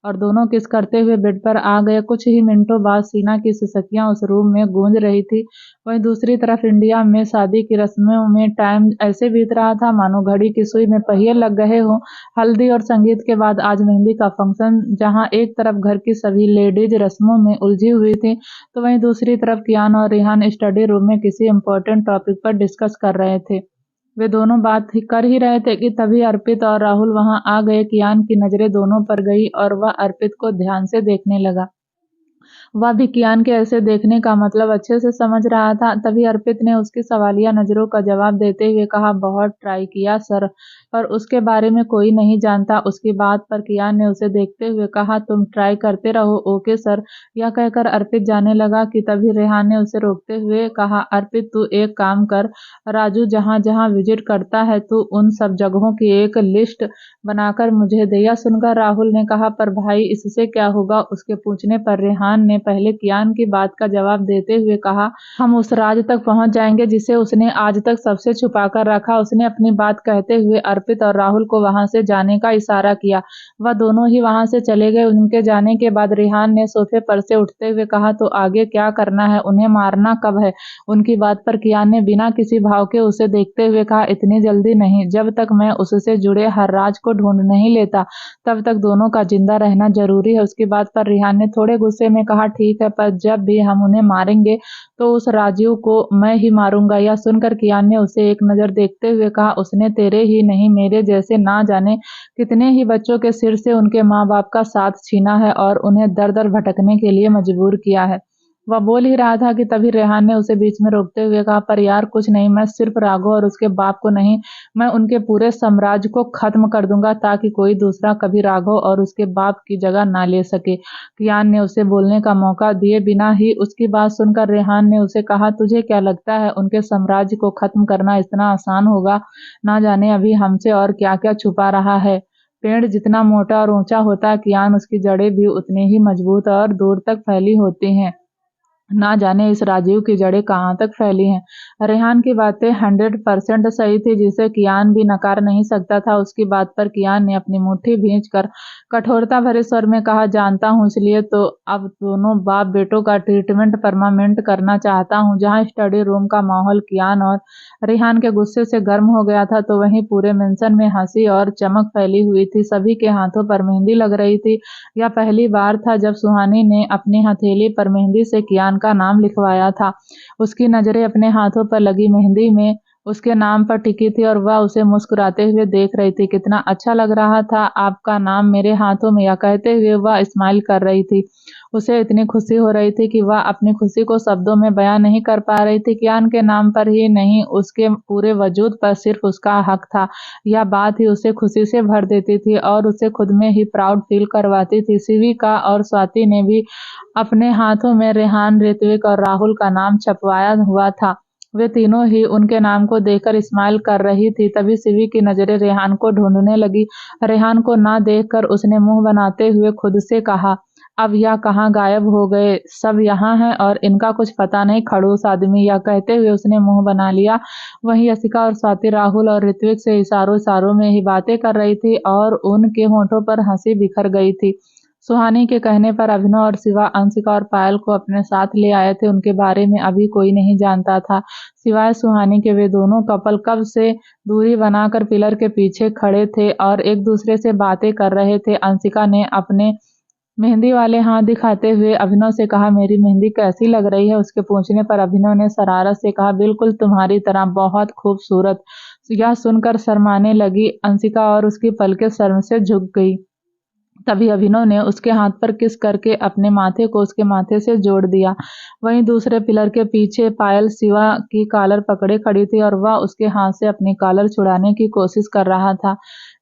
और दोनों किस करते हुए बेड पर आ गए। कुछ ही मिनटों बाद सीना की सिसकियां उस रूम में गूंज रही थी। वहीं दूसरी तरफ इंडिया में शादी की रस्मों में टाइम ऐसे बीत रहा था मानो घड़ी की सुई में पहिए लग गए हों। हल्दी और संगीत के बाद आज मेहंदी का फंक्शन, जहां एक तरफ घर की सभी लेडीज रस्मों में उलझी हुई थी, तो वहीं दूसरी तरफ कियान और रेहान स्टडी रूम में किसी इम्पोर्टेंट टॉपिक पर डिस्कस कर रहे थे। वे दोनों बात कर ही रहे थे कि तभी अर्पित और राहुल वहां आ गए। कियान की नजरें दोनों पर गई और वह अर्पित को ध्यान से देखने लगा। वह भी कियान के ऐसे देखने का मतलब अच्छे से समझ रहा था। तभी अर्पित ने उसकी सवालिया नजरों का जवाब देते हुए कहा, बहुत ट्राई किया सर, पर उसके बारे में कोई नहीं जानता। उसकी बात पर कियान ने उसे देखते हुए कहा, तुम ट्राई करते रहो, ओके सर। यह कहकर अर्पित जाने लगा कि तभी रेहान ने उसे रोकते हुए कहा, अर्पित तू एक काम कर, राजू जहां जहां विजिट करता है तू उन सब जगहों की एक लिस्ट बनाकर मुझे दे। यह सुनकर राहुल ने कहा, पर भाई इससे क्या होगा? उसके पूछने पर रेहान ने पहले कियान की बात का जवाब देते हुए कहा, हम उस राज तक पहुंच जाएंगे जिसे उसने आज तक सबसे छुपा कर रखा। उसने अपनी बात कहते हुए अर्पित और राहुल को वहां से जाने का इशारा किया। वह दोनों ही वहां से चले गए। उनके जाने के बाद रेहान ने सोफे पर से उठते हुए कहा, तो आगे क्या करना है? उन्हें मारना कब है? उनकी बात पर कियान ने बिना किसी भाव के उसे देखते हुए कहा, इतनी जल्दी नहीं, जब तक मैं उससे जुड़े हर राज को ढूंढ नहीं लेता तब तक दोनों का जिंदा रहना जरूरी है। उसकी बात पर रेहान ने थोड़े गुस्से में कहा, ठीक है, पर जब भी हम उन्हें मारेंगे तो उस राजीव को मैं ही मारूंगा। यह सुनकर कियान ने उसे एक नजर देखते हुए कहा, उसने तेरे ही नहीं मेरे जैसे ना जाने कितने ही बच्चों के सिर से उनके माँ बाप का साथ छीना है और उन्हें दर दर भटकने के लिए मजबूर किया है। वह बोल ही रहा था कि तभी रेहान ने उसे बीच में रोकते हुए कहा, पर यार कुछ नहीं, मैं सिर्फ राघव और उसके बाप को नहीं, मैं उनके पूरे साम्राज्य को खत्म कर दूंगा ताकि कोई दूसरा कभी राघव और उसके बाप की जगह ना ले सके। कियान ने उसे बोलने का मौका दिए बिना ही उसकी बात सुनकर रेहान ने उसे कहा, तुझे क्या लगता है उनके साम्राज्य को खत्म करना इतना आसान होगा? ना जाने अभी हमसे और क्या क्या छुपा रहा है। पेड़ जितना मोटा और ऊंचा होता है कियान, उसकी जड़ें भी उतनी ही मजबूत और दूर तक फैली होती हैं। ना जाने इस राजीव की जड़ें कहाँ तक फैली हैं। रेहान की बातें 100% सही थी, जिसे कियान भी नकार नहीं सकता था। उसकी बात पर कियान ने अपनी मुट्ठी भींचकर कठोरता भरे स्वर में कहा, जानता हूँ, इसलिए तो अब दोनों बाप बेटों का ट्रीटमेंट परमानेंट करना चाहता हूँ। जहाँ स्टडी रूम का माहौल कियान और रेहान के गुस्से से गर्म हो गया था, तो वहीं पूरे मेंशन में हंसी और चमक फैली हुई थी। सभी के हाथों पर मेहंदी लग रही थी। यह पहली बार था जब सुहानी ने अपनी हथेली पर मेहंदी से कियान का नाम लिखवाया था। उसकी नजरें अपने हाथों पर लगी मेहंदी में उसके नाम पर टिकी थी और वह उसे मुस्कुराते हुए देख रही थी। कितना अच्छा लग रहा था आपका नाम मेरे हाथों में। यह कहते हुए वह स्माइल कर रही थी। उसे इतनी खुशी हो रही थी कि वह अपनी खुशी को शब्दों में बयां नहीं कर पा रही थी। कियान के नाम पर ही नहीं, उसके पूरे वजूद पर सिर्फ उसका हक था। यह बात ही उसे खुशी से भर देती थी और उसे खुद में ही प्राउड फील करवाती थी। शिविका और स्वाति ने भी अपने हाथों में रेहान, ऋत्विक और राहुल का नाम छपवाया हुआ था। वे तीनों ही उनके नाम को देखकर स्माइल कर रही थी। तभी शिवी की नजरें रेहान को ढूंढने लगी। रेहान को ना देखकर उसने मुंह बनाते हुए खुद से कहा, अब यह कहाँ गायब हो गए? सब यहाँ हैं और इनका कुछ पता नहीं, खड़ूस आदमी। यह कहते हुए उसने मुंह बना लिया। वहीं यशिका और स्वाति राहुल और ऋत्विक से इशारों इशारों में ही बातें कर रही थी और उनके होंठों पर हंसी बिखर गई थी। सुहानी के कहने पर अभिनव और शिवा अंशिका और पायल को अपने साथ ले आए थे। उनके बारे में अभी कोई नहीं जानता था सिवाय सुहानी के। वे दोनों कपल कब से दूरी बनाकर पिलर के पीछे खड़े थे और एक दूसरे से बातें कर रहे थे। अंशिका ने अपने मेहंदी वाले हाथ दिखाते हुए अभिनव से कहा, मेरी मेहंदी कैसी लग रही है? उसके पूछने पर अभिनव ने शरारत से कहा, बिल्कुल तुम्हारी तरह, बहुत खूबसूरत। यह सुनकर शर्माने लगी अंशिका और उसकी पलकें शर्म से झुक गई। तभी अभिनव ने उसके हाथ पर किस करके अपने माथे को उसके माथे से जोड़ दिया। वहीं दूसरे पिलर के पीछे पायल शिवा की कॉलर पकड़े खड़ी थी और वह उसके हाथ से अपनी कॉलर छुड़ाने की कोशिश कर रहा था।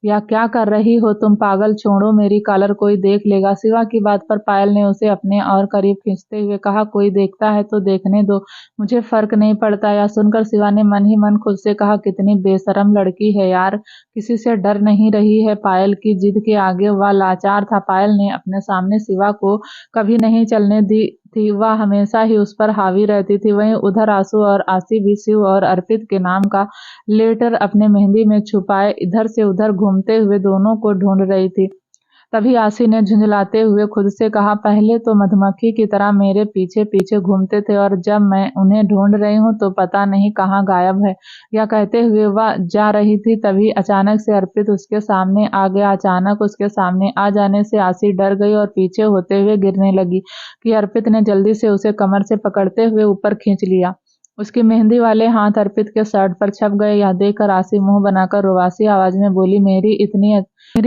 या क्या कर रही हो तुम पागल, छोड़ो मेरी कॉलर, कोई देख लेगा। शिवा की बात पर पायल ने उसे अपने और करीब खींचते हुए कहा, कोई देखता है तो देखने दो, मुझे फर्क नहीं पड़ता। यह सुनकर शिवा ने मन ही मन खुद से कहा, कितनी बेशरम लड़की है यार, किसी से डर नहीं रही है। पायल की जिद के आगे वह लाचार था। पायल ने अपने सामने शिवा को कभी नहीं चलने दी थी, वह हमेशा ही उस पर हावी रहती थी। वहीं उधर आंसू और आसी भी शिव और अर्पित के नाम का लेटर अपने मेहंदी में छुपाए इधर से उधर घूमते हुए दोनों को ढूंढ रही थी। तभी आसी ने झुंझलाते हुए खुद से कहा, पहले तो मधुमक्खी की तरह मेरे पीछे पीछे घूमते थे और जब मैं उन्हें ढूंढ रही हूँ तो पता नहीं कहाँ गायब है। यह कहते हुए वह जा रही थी, तभी अचानक से अर्पित उसके सामने आ गया। अचानक उसके सामने आ जाने से आसी डर गई और पीछे होते हुए गिरने लगी कि अर्पित ने जल्दी से उसे कमर से पकड़ते हुए ऊपर खींच लिया। उसके मेहंदी वाले हाथ अर्पित के शर्ट पर छप गए। यह देखकर आसी मुंह बनाकर रुआसी आवाज में बोली, मेरी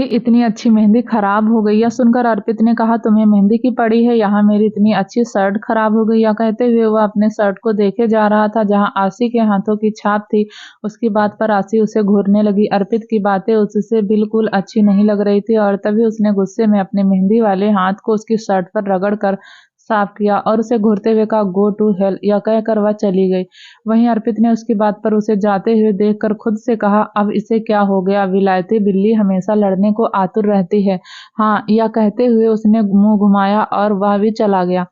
इतनी अच्छी मेहंदी खराब हो गई। यह सुनकर अर्पित ने कहा, तुम्हें मेहंदी की पड़ी है, यहाँ मेरी इतनी अच्छी शर्ट खराब हो गई। यह कहते हुए वह अपने शर्ट को देखे जा रहा था जहाँ आसी के हाथों की छाप थी। उसकी बात पर आसी उसे घूरने लगी। अर्पित की बातें उससे बिल्कुल अच्छी नहीं लग रही थी और तभी उसने गुस्से में अपने मेहंदी वाले हाथ को उसकी शर्ट पर रगड़ कर साफ किया और उसे घूरते हुए कहा, गो टू हेल। यह कहकर वह चली गई। वहीं अर्पित ने उसकी बात पर उसे जाते हुए देखकर खुद से कहा, अब इसे क्या हो गया, विलायती बिल्ली हमेशा लड़ने को आतुर रहती है। हाँ, यह कहते हुए उसने मुंह घुमाया और वह भी चला गया।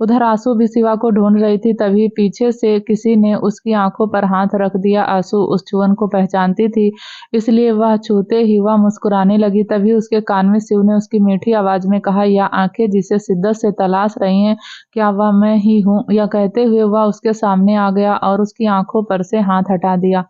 उधर आंसू भी शिवा को ढूंढ रही थी, तभी पीछे से किसी ने उसकी आंखों पर हाथ रख दिया। आंसू उस छुअन को पहचानती थी, इसलिए वह छूते ही वह मुस्कुराने लगी। तभी उसके कान में शिव ने उसकी मीठी आवाज में कहा, यह आंखें जिसे शिद्दत से तलाश रही हैं, क्या वह मैं ही हूँ? यह कहते हुए वह उसके सामने आ गया और उसकी आंखों पर से हाथ हटा दिया।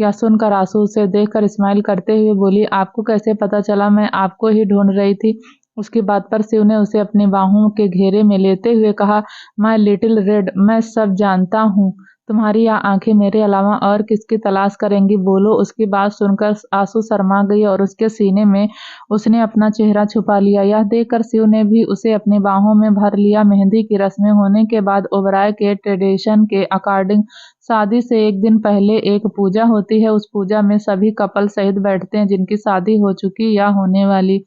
यह सुनकर आंसू उसे देखकर स्माइल करते हुए बोली, आपको कैसे पता चला? मैं आपको ही ढूंढ रही थी। उसकी बात पर शिव ने उसे अपनी बाहों के घेरे में लेते हुए कहा, माय लिटिल रेड, मैं सब जानता हूँ। तुम्हारी यह आंखें मेरे अलावा और किसकी तलाश करेंगी? बोलो। उसकी बात सुनकर आंसू शर्मा गई और उसके सीने में उसने अपना चेहरा छुपा लिया। यह देखकर शिव ने भी उसे अपनी बाहों में भर लिया। मेहंदी की रस्में होने के बाद ओबराय के ट्रेडिशन के अकॉर्डिंग शादी से एक दिन पहले एक पूजा होती है। उस पूजा में सभी कपल सहित बैठते हैं जिनकी शादी हो चुकी या होने वाली।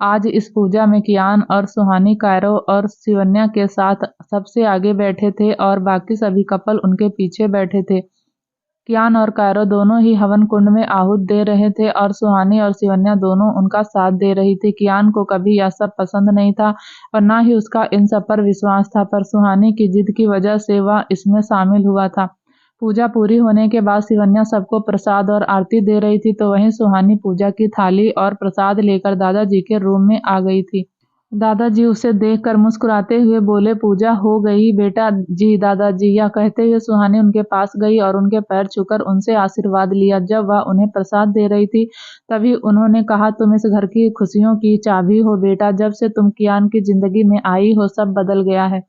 आज इस पूजा में कियान और सुहानी कायरो और शिवन्या के साथ सबसे आगे बैठे थे और बाकी सभी कपल उनके पीछे बैठे थे। कियान और कायरो दोनों ही हवन कुंड में आहूत दे रहे थे और सुहानी और शिवन्या दोनों उनका साथ दे रही थी। कियान को कभी यह सब पसंद नहीं था और न ही उसका इन सब पर विश्वास था, पर सुहानी की जिद की वजह से वह इसमें शामिल हुआ था। पूजा पूरी होने के बाद शिवन्या सबको प्रसाद और आरती दे रही थी, तो वहीं सुहानी पूजा की थाली और प्रसाद लेकर दादाजी के रूम में आ गई थी। दादाजी उसे देखकर मुस्कुराते हुए बोले, पूजा हो गई बेटा जी? दादाजी, यह कहते हुए सुहानी उनके पास गई और उनके पैर छूकर उनसे आशीर्वाद लिया। जब वह उन्हें प्रसाद दे रही थी तभी उन्होंने कहा, तुम इस घर की खुशियों की चाबी हो बेटा। जब से तुम कियान की जिंदगी में आई हो सब बदल गया है।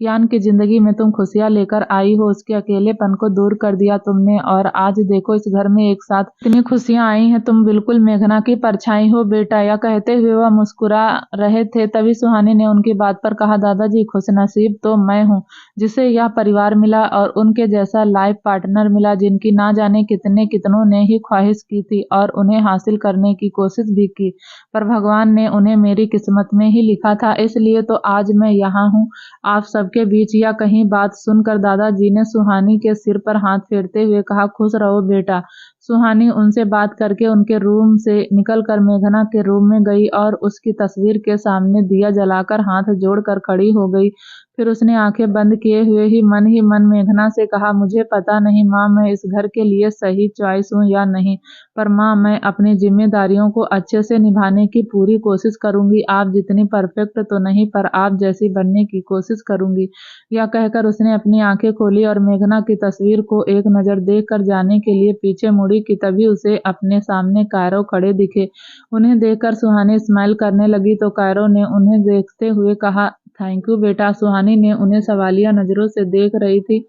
कियान की जिंदगी में तुम खुशियां लेकर आई हो, उसके अकेलेपन को दूर कर दिया तुमने और आज देखो इस घर में एक साथ इतनी खुशियां आई हैं। तुम बिल्कुल मेघना की परछाई हो बेटा। यह कहते हुए वह मुस्कुरा रहे थे, तभी सुहानी ने उनकी बात पर कहा, दादाजी खुशनसीब तो मैं हूँ जिसे यह परिवार मिला और उनके जैसा लाइफ पार्टनर मिला जिनकी ना जाने कितनों ने ही ख्वाहिश की थी और उन्हें हासिल करने की कोशिश भी की, पर भगवान ने उन्हें मेरी किस्मत में ही लिखा था, इसलिए तो आज मैं यहाँ हूँ आप सबके बीच। या कहीं बात सुनकर दादाजी ने सुहानी के सिर पर हाथ फेरते हुए कहा, खुश रहो बेटा। सुहानी उनसे बात करके उनके रूम से निकलकर मेघना के रूम में गई और उसकी तस्वीर के सामने दिया जलाकर हाथ जोड़कर खड़ी हो गई। फिर उसने आंखें बंद किए हुए ही मन मेघना से कहा, मुझे पता नहीं माँ मैं इस घर के लिए सही चॉइस हूँ या नहीं, पर माँ मैं अपनी जिम्मेदारियों को अच्छे से निभाने की पूरी कोशिश करूंगी। आप जितनी परफेक्ट तो नहीं, पर आप जैसी बनने की कोशिश करूंगी। यह कहकर उसने अपनी आंखें खोली और मेघना की तस्वीर को एक नज़र देख कर जाने के लिए पीछे मुड़ी कि तभी उसे अपने सामने कायरो खड़े दिखे। उन्हें देखकर सुहानी स्माइल करने लगी तो कायरो ने उन्हें देखते हुए कहा, थैंक यू बेटा। सुहानी ने उन्हें सवालिया नजरों से देख रही थी।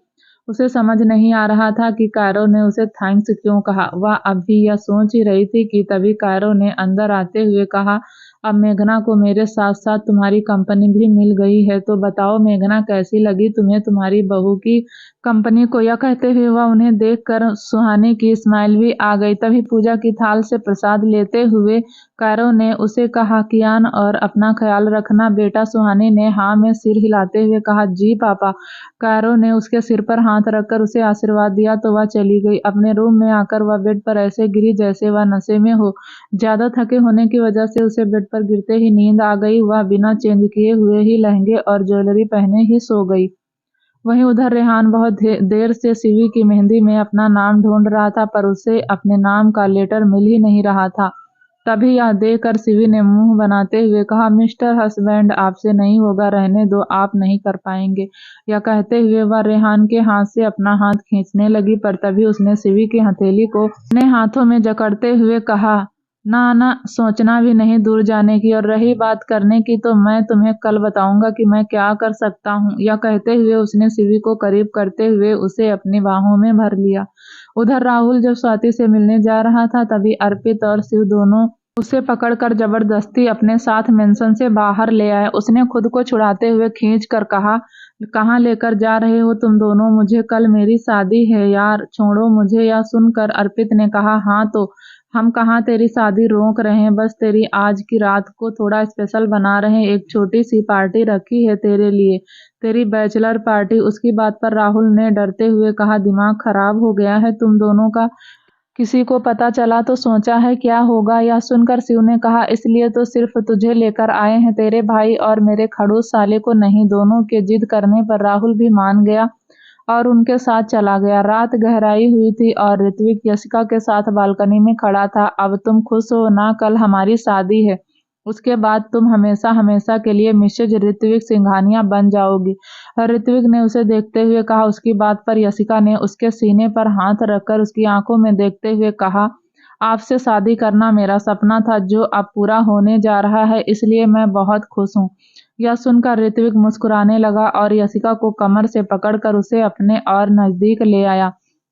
उसे समझ नहीं आ रहा था कि कायरो ने उसे थैंक्स क्यों कहा। वह अभी यह सोच ही रही थी कि तभी कायरो ने अंदर आते हुए कहा, अब मेघना को मेरे साथ साथ तुम्हारी कंपनी भी मिल गई है, तो बताओ मेघना कैसी लगी तुम्हें तुम्हारी बहू की कंपनी को। यह कहते हुए वह उन्हें देखकर सुहानी की स्माइल भी आ गई। तभी पूजा की थाल से प्रसाद लेते हुए कायरो ने उसे कहा, कियान और अपना ख्याल रखना बेटा। सुहानी ने हाँ में सिर हिलाते हुए कहा, जी पापा। कायरो ने उसके सिर पर हाथ रखकर उसे आशीर्वाद दिया तो वह चली गई। अपने रूम में आकर वह बेड पर ऐसे गिरी जैसे वह नशे में हो। ज्यादा थके होने की वजह से उसे बेड पर गिरते ही नींद आ गई। वह बिना चेंज किए हुए ही लहंगे और ज्वेलरी पहने ही सो गई। वहीं उधर रेहान बहुत देर से सिवी की मेहंदी में अपना नाम ढूंढ रहा था, पर उसे अपने नाम का लेटर मिल ही नहीं रहा था। तभी यह देखकर सिवी ने मुंह बनाते हुए कहा, मिस्टर हसबैंड आपसे नहीं होगा, रहने दो, आप नहीं कर पाएंगे। यह कहते हुए वह रेहान के हाथ से अपना हाथ खींचने लगी, पर तभी उसने सिवी की हथेली को अपने हाथों में जकड़ते हुए कहा, ना ना, सोचना भी नहीं दूर जाने की, और रही बात करने की तो मैं तुम्हें कल बताऊंगा कि मैं क्या कर सकता हूँ। यह कहते हुए उसने सिवी को करीब करते हुए उसे अपनी बाहों में भर लिया। उधर राहुल जब स्वाति से मिलने जा रहा था तभी अर्पित और शिव दोनों उसे पकड़कर जबरदस्ती अपने साथ मेंशन से बाहर ले आए। उसने खुद को छुड़ाते हुए खींच कर कहा, कहाँ लेकर जा रहे हो तुम दोनों मुझे? कल मेरी शादी है यार, छोड़ो मुझे। यह सुनकर अर्पित ने कहा, हाँ तो हम कहाँ तेरी शादी रोक रहे हैं, बस तेरी आज की रात को थोड़ा स्पेशल बना रहे हैं, एक छोटी सी पार्टी रखी है तेरे लिए, तेरी बैचलर पार्टी। उसकी बात पर राहुल ने डरते हुए कहा, दिमाग खराब हो गया है तुम दोनों का? किसी को पता चला तो सोचा है क्या होगा? यह सुनकर शिव ने कहा, इसलिए तो सिर्फ तुझे लेकर आए हैं, तेरे भाई और मेरे खड़ूस साले को नहीं। दोनों के जिद करने पर राहुल भी मान गया और उनके साथ चला गया। रात गहराई हुई थी और ऋत्विक यशिका के साथ बालकनी में खड़ा था। अब तुम खुश हो ना? कल हमारी शादी है, उसके बाद तुम हमेशा हमेशा के लिए मिसेज ऋत्विक सिंघानिया बन जाओगी। ऋत्विक ने उसे देखते हुए कहा। उसकी बात पर यशिका ने उसके सीने पर हाथ रखकर उसकी आंखों में देखते हुए कहा, आपसे शादी करना मेरा सपना था जो अब पूरा होने जा रहा है, इसलिए मैं बहुत खुश हूँ। यह सुनकर ऋत्विक मुस्कुराने लगा और यशिका को कमर से पकड़कर उसे अपने और नजदीक ले आया।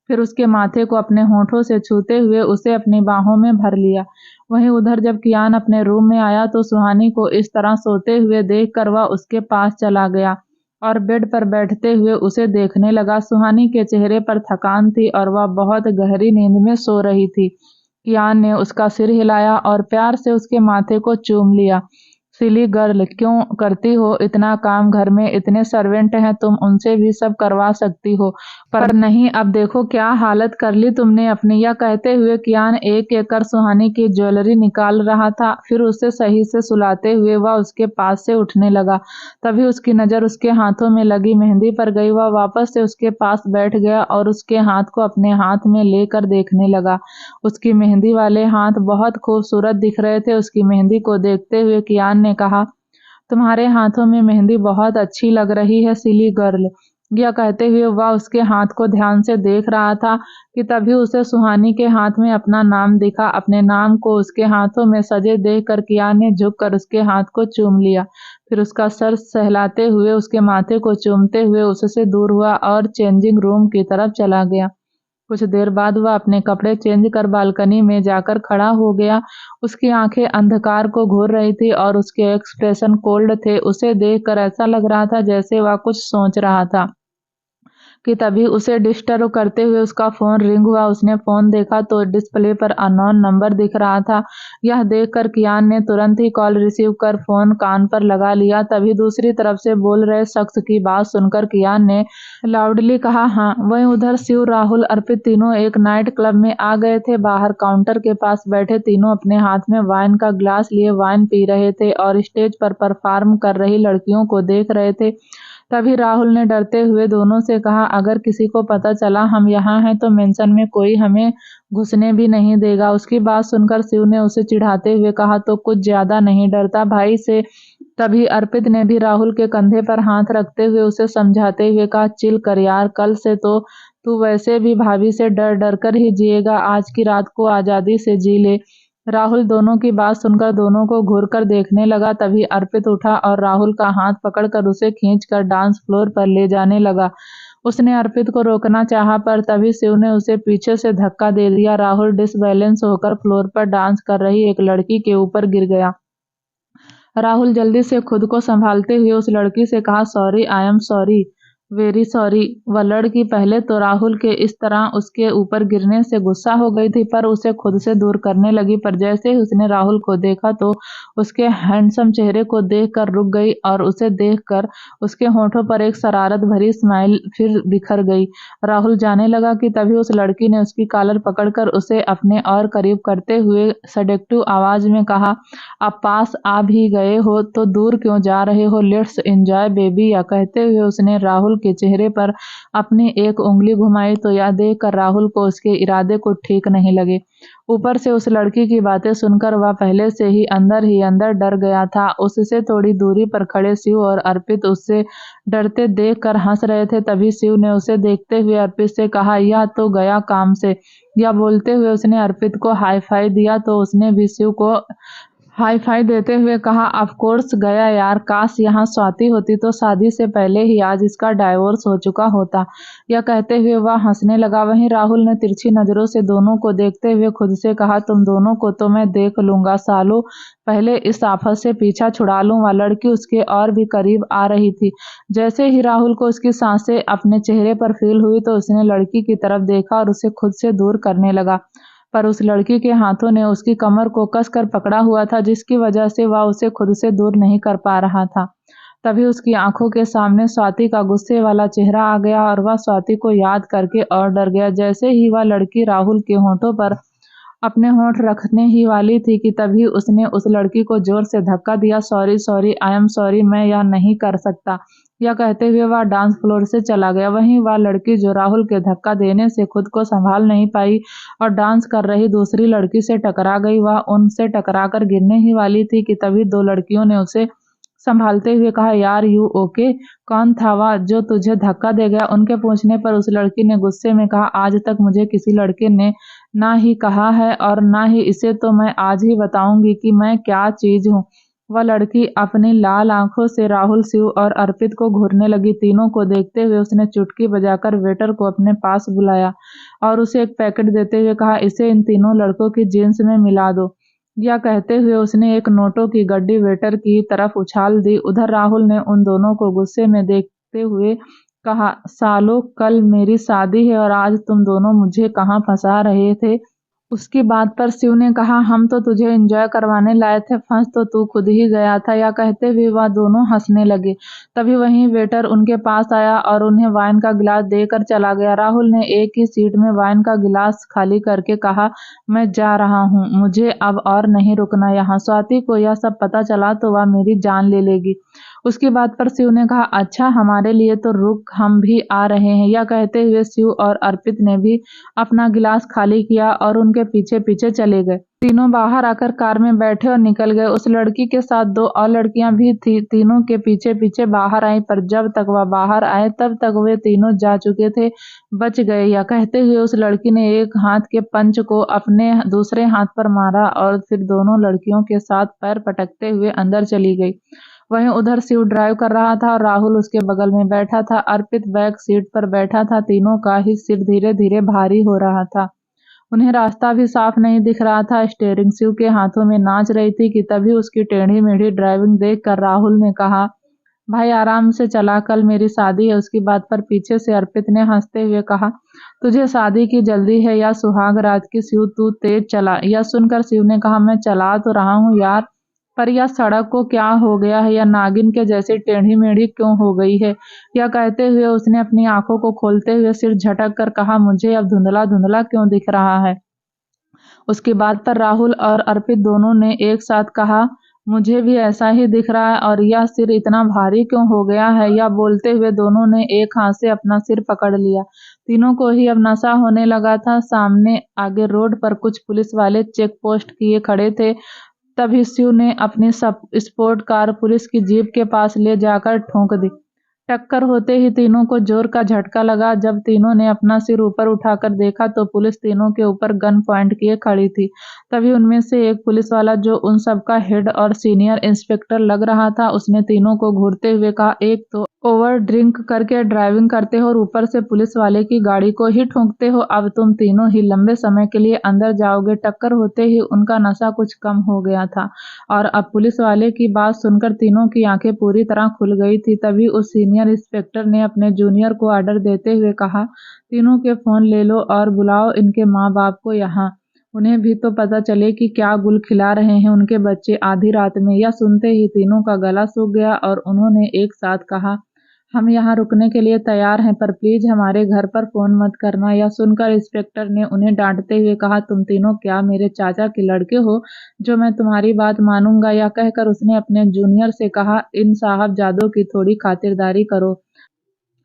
फिर उसके माथे को अपने होठों से छूते हुए उसे अपनी बाहों में भर लिया। वहीं उधर जब कियान अपने रूम में आया तो सुहानी को इस तरह सोते हुए देखकर वह उसके पास चला गया और बेड पर बैठते हुए उसे देखने लगा। सुहानी के चेहरे पर थकान थी और वह बहुत गहरी नींद में सो रही थी। कियान ने उसका सिर हिलाया और प्यार से उसके माथे को चूम लिया। सिली गर्ल, क्यों करती हो इतना काम? घर में इतने सर्वेंट हैं, तुम उनसे भी सब करवा सकती हो, पर नहीं। अब देखो क्या हालत कर ली तुमने अपनी। यह कहते हुए कियान एक एक कर सुहानी की ज्वेलरी निकाल रहा था। फिर उसे सही से सुलाते हुए वह उसके पास से उठने लगा। तभी उसकी नज़र उसके हाथों में लगी मेहंदी पर गई। वह वापस से उसके पास बैठ गया और उसके हाथ को अपने हाथ में लेकर देखने लगा। उसकी मेहंदी वाले हाथ बहुत खूबसूरत दिख रहे थे। उसकी मेहंदी को देखते हुए कियान ने कहा, तुम्हारे हाथों में मेहंदी बहुत अच्छी लग रही है सिली गर्ल। यह कहते हुए वह उसके हाथ को ध्यान से देख रहा था कि तभी उसे सुहानी के हाथ में अपना नाम दिखा। अपने नाम को उसके हाथों में सजे देखकर कियान ने झुककर उसके हाथ को चूम लिया। फिर उसका सर सहलाते हुए उसके माथे को चूमते हुए उससे दूर हुआ और चेंजिंग रूम की तरफ चला गया। कुछ देर बाद वह अपने कपड़े चेंज कर बालकनी में जाकर खड़ा हो गया। उसकी आंखें अंधकार को घूर रही थी और उसके एक्सप्रेशन कोल्ड थे। उसे देखकर ऐसा लग रहा था जैसे वह कुछ सोच रहा था कि तभी उसे डिस्टर्ब करते हुए उसका फोन रिंग हुआ। उसने फोन देखा तो डिस्प्ले पर अननोन नंबर दिख रहा था। यह देखकर कियान ने तुरंत ही कॉल रिसीव कर फोन कान पर लगा लिया। तभी दूसरी तरफ से बोल रहे शख्स की बात सुनकर कियान ने लाउडली कहा, हाँ। वहीं उधर शिव, राहुल, अर्पित तीनों एक नाइट क्लब में आ गए थे। बाहर काउंटर के पास बैठे तीनों अपने हाथ में वाइन का ग्लास लिए वाइन पी रहे थे और स्टेज पर परफॉर्म कर रही लड़कियों को देख रहे थे। तभी राहुल ने डरते हुए दोनों से कहा, अगर किसी को पता चला हम यहाँ हैं तो मेंशन में कोई हमें घुसने भी नहीं देगा। उसकी बात सुनकर शिव ने उसे चिढ़ाते हुए कहा, तो कुछ ज्यादा नहीं डरता भाई से। तभी अर्पित ने भी राहुल के कंधे पर हाथ रखते हुए उसे समझाते हुए कहा, चिल कर यार, कल से तो तू वैसे भी भाभी से डर डर कर ही जिएगा, आज की रात को आजादी से जी ले। राहुल दोनों की बात सुनकर दोनों को घूर कर देखने लगा। तभी अर्पित उठा और राहुल का हाथ पकड़कर उसे खींचकर डांस फ्लोर पर ले जाने लगा। उसने अर्पित को रोकना चाहा, पर तभी शिव ने उसे पीछे से धक्का दे दिया। राहुल डिसबैलेंस होकर फ्लोर पर डांस कर रही एक लड़की के ऊपर गिर गया। राहुल जल्दी से खुद को संभालते हुए उस लड़की से कहा, sorry, I am sorry, very sorry. वह लड़की पहले तो राहुल के इस तरह उसके ऊपर गिरने से गुस्सा हो गई थी, पर उसे खुद से दूर करने लगी। पर जैसे ही उसने राहुल को देखा तो उसके हैंडसम चेहरे को देखकर रुक गई और उसे देखकर उसके होठों पर एक शरारत भरी स्माइल फिर बिखर गई। राहुल जाने लगा कि तभी उस लड़की ने उसकी कॉलर पकड़कर उसे अपने और करीब करते हुए सेडक्टिव आवाज में कहा, अब पास आ भी गए हो तो दूर क्यों जा रहे हो, लेट्स एंजॉय बेबी। या कहते हुए उसने राहुल के चेहरे पर अपनी एक उंगली घुमाई तो यह देखकर राहुल को उसके इरादे को ठीक नहीं लगे। ऊपर से उस लड़की की बातें सुनकर वह पहले से ही अंदर डर गया था। उससे थोड़ी दूरी पर खड़े शिव और अर्पित उससे डरते देखकर हंस रहे थे। तभी शिव ने उसे देखते हुए अर्पित से कहा, यह तो गया काम से। यह बोलते हुए उसने अर्पित को हाई फाई दिया तो उसने भी शिव को हाई फाई देते हुए कहा, ऑफ कोर्स गया यार, काश यहाँ स्वाति होती तो शादी से पहले ही आज इसका डाइवोर्स हो चुका होता। यह कहते हुए वह हंसने लगा। वहीं राहुल ने तिरछी नजरों से दोनों को देखते हुए खुद से कहा, तुम दोनों को तो मैं देख लूंगा सालों, पहले इस आफत से पीछा छुड़ा लूं। वह लड़की उसके और भी करीब आ रही थी। जैसे ही राहुल को उसकी सांसें अपने चेहरे पर फील हुई तो उसने लड़की की तरफ देखा और उसे खुद से दूर करने लगा, पर उस लड़की के हाथों ने उसकी कमर को कसकर पकड़ा हुआ था, जिसकी वजह से वह उसे खुद से दूर नहीं कर पा रहा था। तभी उसकी आंखों के सामने स्वाति का गुस्से वाला चेहरा आ गया और वह स्वाति को याद करके और डर गया। जैसे ही वह लड़की राहुल के होठों पर अपने होंठ रखने ही वाली थी कि तभी उसने उस लड़की को जोर से धक्का दिया। Sorry sorry, I am sorry, मैं यह नहीं कर सकता। यह कहते हुए वह डांस फ्लोर से चला गया। वहीं वह लड़की जो राहुल के धक्का देने से खुद को संभाल नहीं पाई और डांस कर रही दूसरी लड़की से टकरा गई। वह उनसे टकराकर गिरने ही वाली थी कि तभी दो लड़कियों ने उसे संभालते हुए कहा, यार यू ओके, कौन था वह जो तुझे धक्का दे गया। उनके पूछने पर उस लड़की ने गुस्से में कहा, आज तक मुझे किसी लड़के ने ना ही कहा है और ना ही इसे तो मैं आज ही बताऊंगी कि मैं क्या चीज हूँ। वह लड़की अपनी लाल आंखों से राहुल, शिव और अर्पित को घूरने लगी। तीनों को देखते हुए उसने चुटकी बजाकर वेटर को अपने पास बुलाया और उसे एक पैकेट देते हुए कहा, इसे इन तीनों लड़कों की जींस में मिला दो। यह कहते हुए उसने एक नोटों की गड्डी वेटर की तरफ उछाल दी। उधर राहुल ने उन दोनों को गुस्से में देखते हुए कहा, सालों, कल मेरी शादी है और आज तुम दोनों मुझे कहाँ फंसा रहे थे। उसकी बात पर शिव ने कहा, हम तो तुझे एंजॉय करवाने लाए थे, फंस तो तू खुद ही गया था। या कहते हुए वह दोनों हंसने लगे। तभी वहीं वेटर उनके पास आया और उन्हें वाइन का गिलास देकर चला गया। राहुल ने एक ही सीट में वाइन का गिलास खाली करके कहा, मैं जा रहा हूँ, मुझे अब और नहीं रुकना यहाँ। स्वाति को यह सब पता चला तो वह मेरी जान ले लेगी। उसकी बात पर शिव ने कहा, अच्छा, हमारे लिए तो रुक, हम भी आ रहे हैं। यह कहते हुए शिव और अर्पित ने भी अपना गिलास खाली किया और उनके पीछे पीछे चले गए। तीनों बाहर आकर कार में बैठे और निकल गए। उस लड़की के साथ दो और लड़कियां भी थी, तीनों के पीछे पीछे बाहर आई, पर जब तक वह बाहर आए तब तक वे तीनों जा चुके थे, बच गए। या कहते हुए उस लड़की ने एक हाथ के पंच को अपने दूसरे हाथ पर मारा और फिर दोनों लड़कियों के साथ पैर पटकते हुए अंदर चली गई। वहीं उधर शिव ड्राइव कर रहा था और राहुल उसके बगल में बैठा था। अर्पित बैक सीट पर बैठा था। तीनों का ही सिर धीरे धीरे भारी हो रहा था। उन्हें रास्ता भी साफ नहीं दिख रहा था। स्टीयरिंग शिव के हाथों में नाच रही थी कि तभी उसकी टेढ़ी मेढ़ी ड्राइविंग देखकर राहुल ने कहा, भाई आराम से चला, कल मेरी शादी है। उसकी बात पर पीछे से अर्पित ने हंसते हुए कहा, तुझे शादी की जल्दी है या सुहाग रात की, शिव तू तेज चला। यह सुनकर शिव ने कहा, मैं चला तो रहा हूँ यार, पर यह सड़क को क्या हो गया है, या नागिन के जैसे टेढ़ी मेढ़ी क्यों हो गई है। यह कहते हुए उसने अपनी आंखों को खोलते हुए सिर झटक कर कहा, मुझे अब धुंधला धुंधला क्यों दिख रहा है। उसकी बात पर राहुल और अर्पित दोनों ने एक साथ कहा, मुझे भी ऐसा ही दिख रहा है, और यह सिर इतना भारी क्यों हो गया है? यह बोलते हुए दोनों ने एक हाथ से अपना सिर पकड़ लिया। तीनों को ही अब नशा होने लगा था। सामने आगे रोड पर कुछ पुलिस वाले चेक पोस्ट किए खड़े थे। तभी शिव ने अपनी स्पोर्ट कार पुलिस की जीप के पास ले जाकर ठोंक दी। टक्कर होते ही तीनों को जोर का झटका लगा। जब तीनों ने अपना सिर ऊपर उठाकर देखा तो पुलिस तीनों के ऊपर गन पॉइंट किए खड़ी थी। तभी उनमें से एक पुलिस वाला, जो उन सबका हेड और सीनियर इंस्पेक्टर लग रहा था, उसने तीनों को घूरते हुए कहा, एक तो ओवर ड्रिंक करके ड्राइविंग करते हो और ऊपर से पुलिस वाले की गाड़ी को ही ठोंकते हो। अब तुम तीनों ही लंबे समय के लिए अंदर जाओगे। टक्कर होते ही उनका नशा कुछ कम हो गया था, और अब पुलिस वाले की बात सुनकर तीनों की आंखें पूरी तरह खुल गई थी। तभी उस सीनियर इंस्पेक्टर ने अपने जूनियर को ऑर्डर देते हुए कहा, तीनों के फोन ले लो और बुलाओ इनके माँ बाप को यहाँ। उन्हें भी तो पता चले कि क्या गुल खिला रहे हैं उनके बच्चे आधी रात में। यह सुनते ही तीनों का गला सूख गया और उन्होंने एक साथ कहा, हम यहाँ रुकने के लिए तैयार हैं, पर प्लीज हमारे घर पर फोन मत करना। यह सुनकर इंस्पेक्टर ने उन्हें डांटते हुए कहा, तुम तीनों क्या मेरे चाचा के लड़के हो जो मैं तुम्हारी बात मानूंगा? यह कहकर उसने अपने जूनियर से कहा, इन साहबजादों की थोड़ी खातिरदारी करो।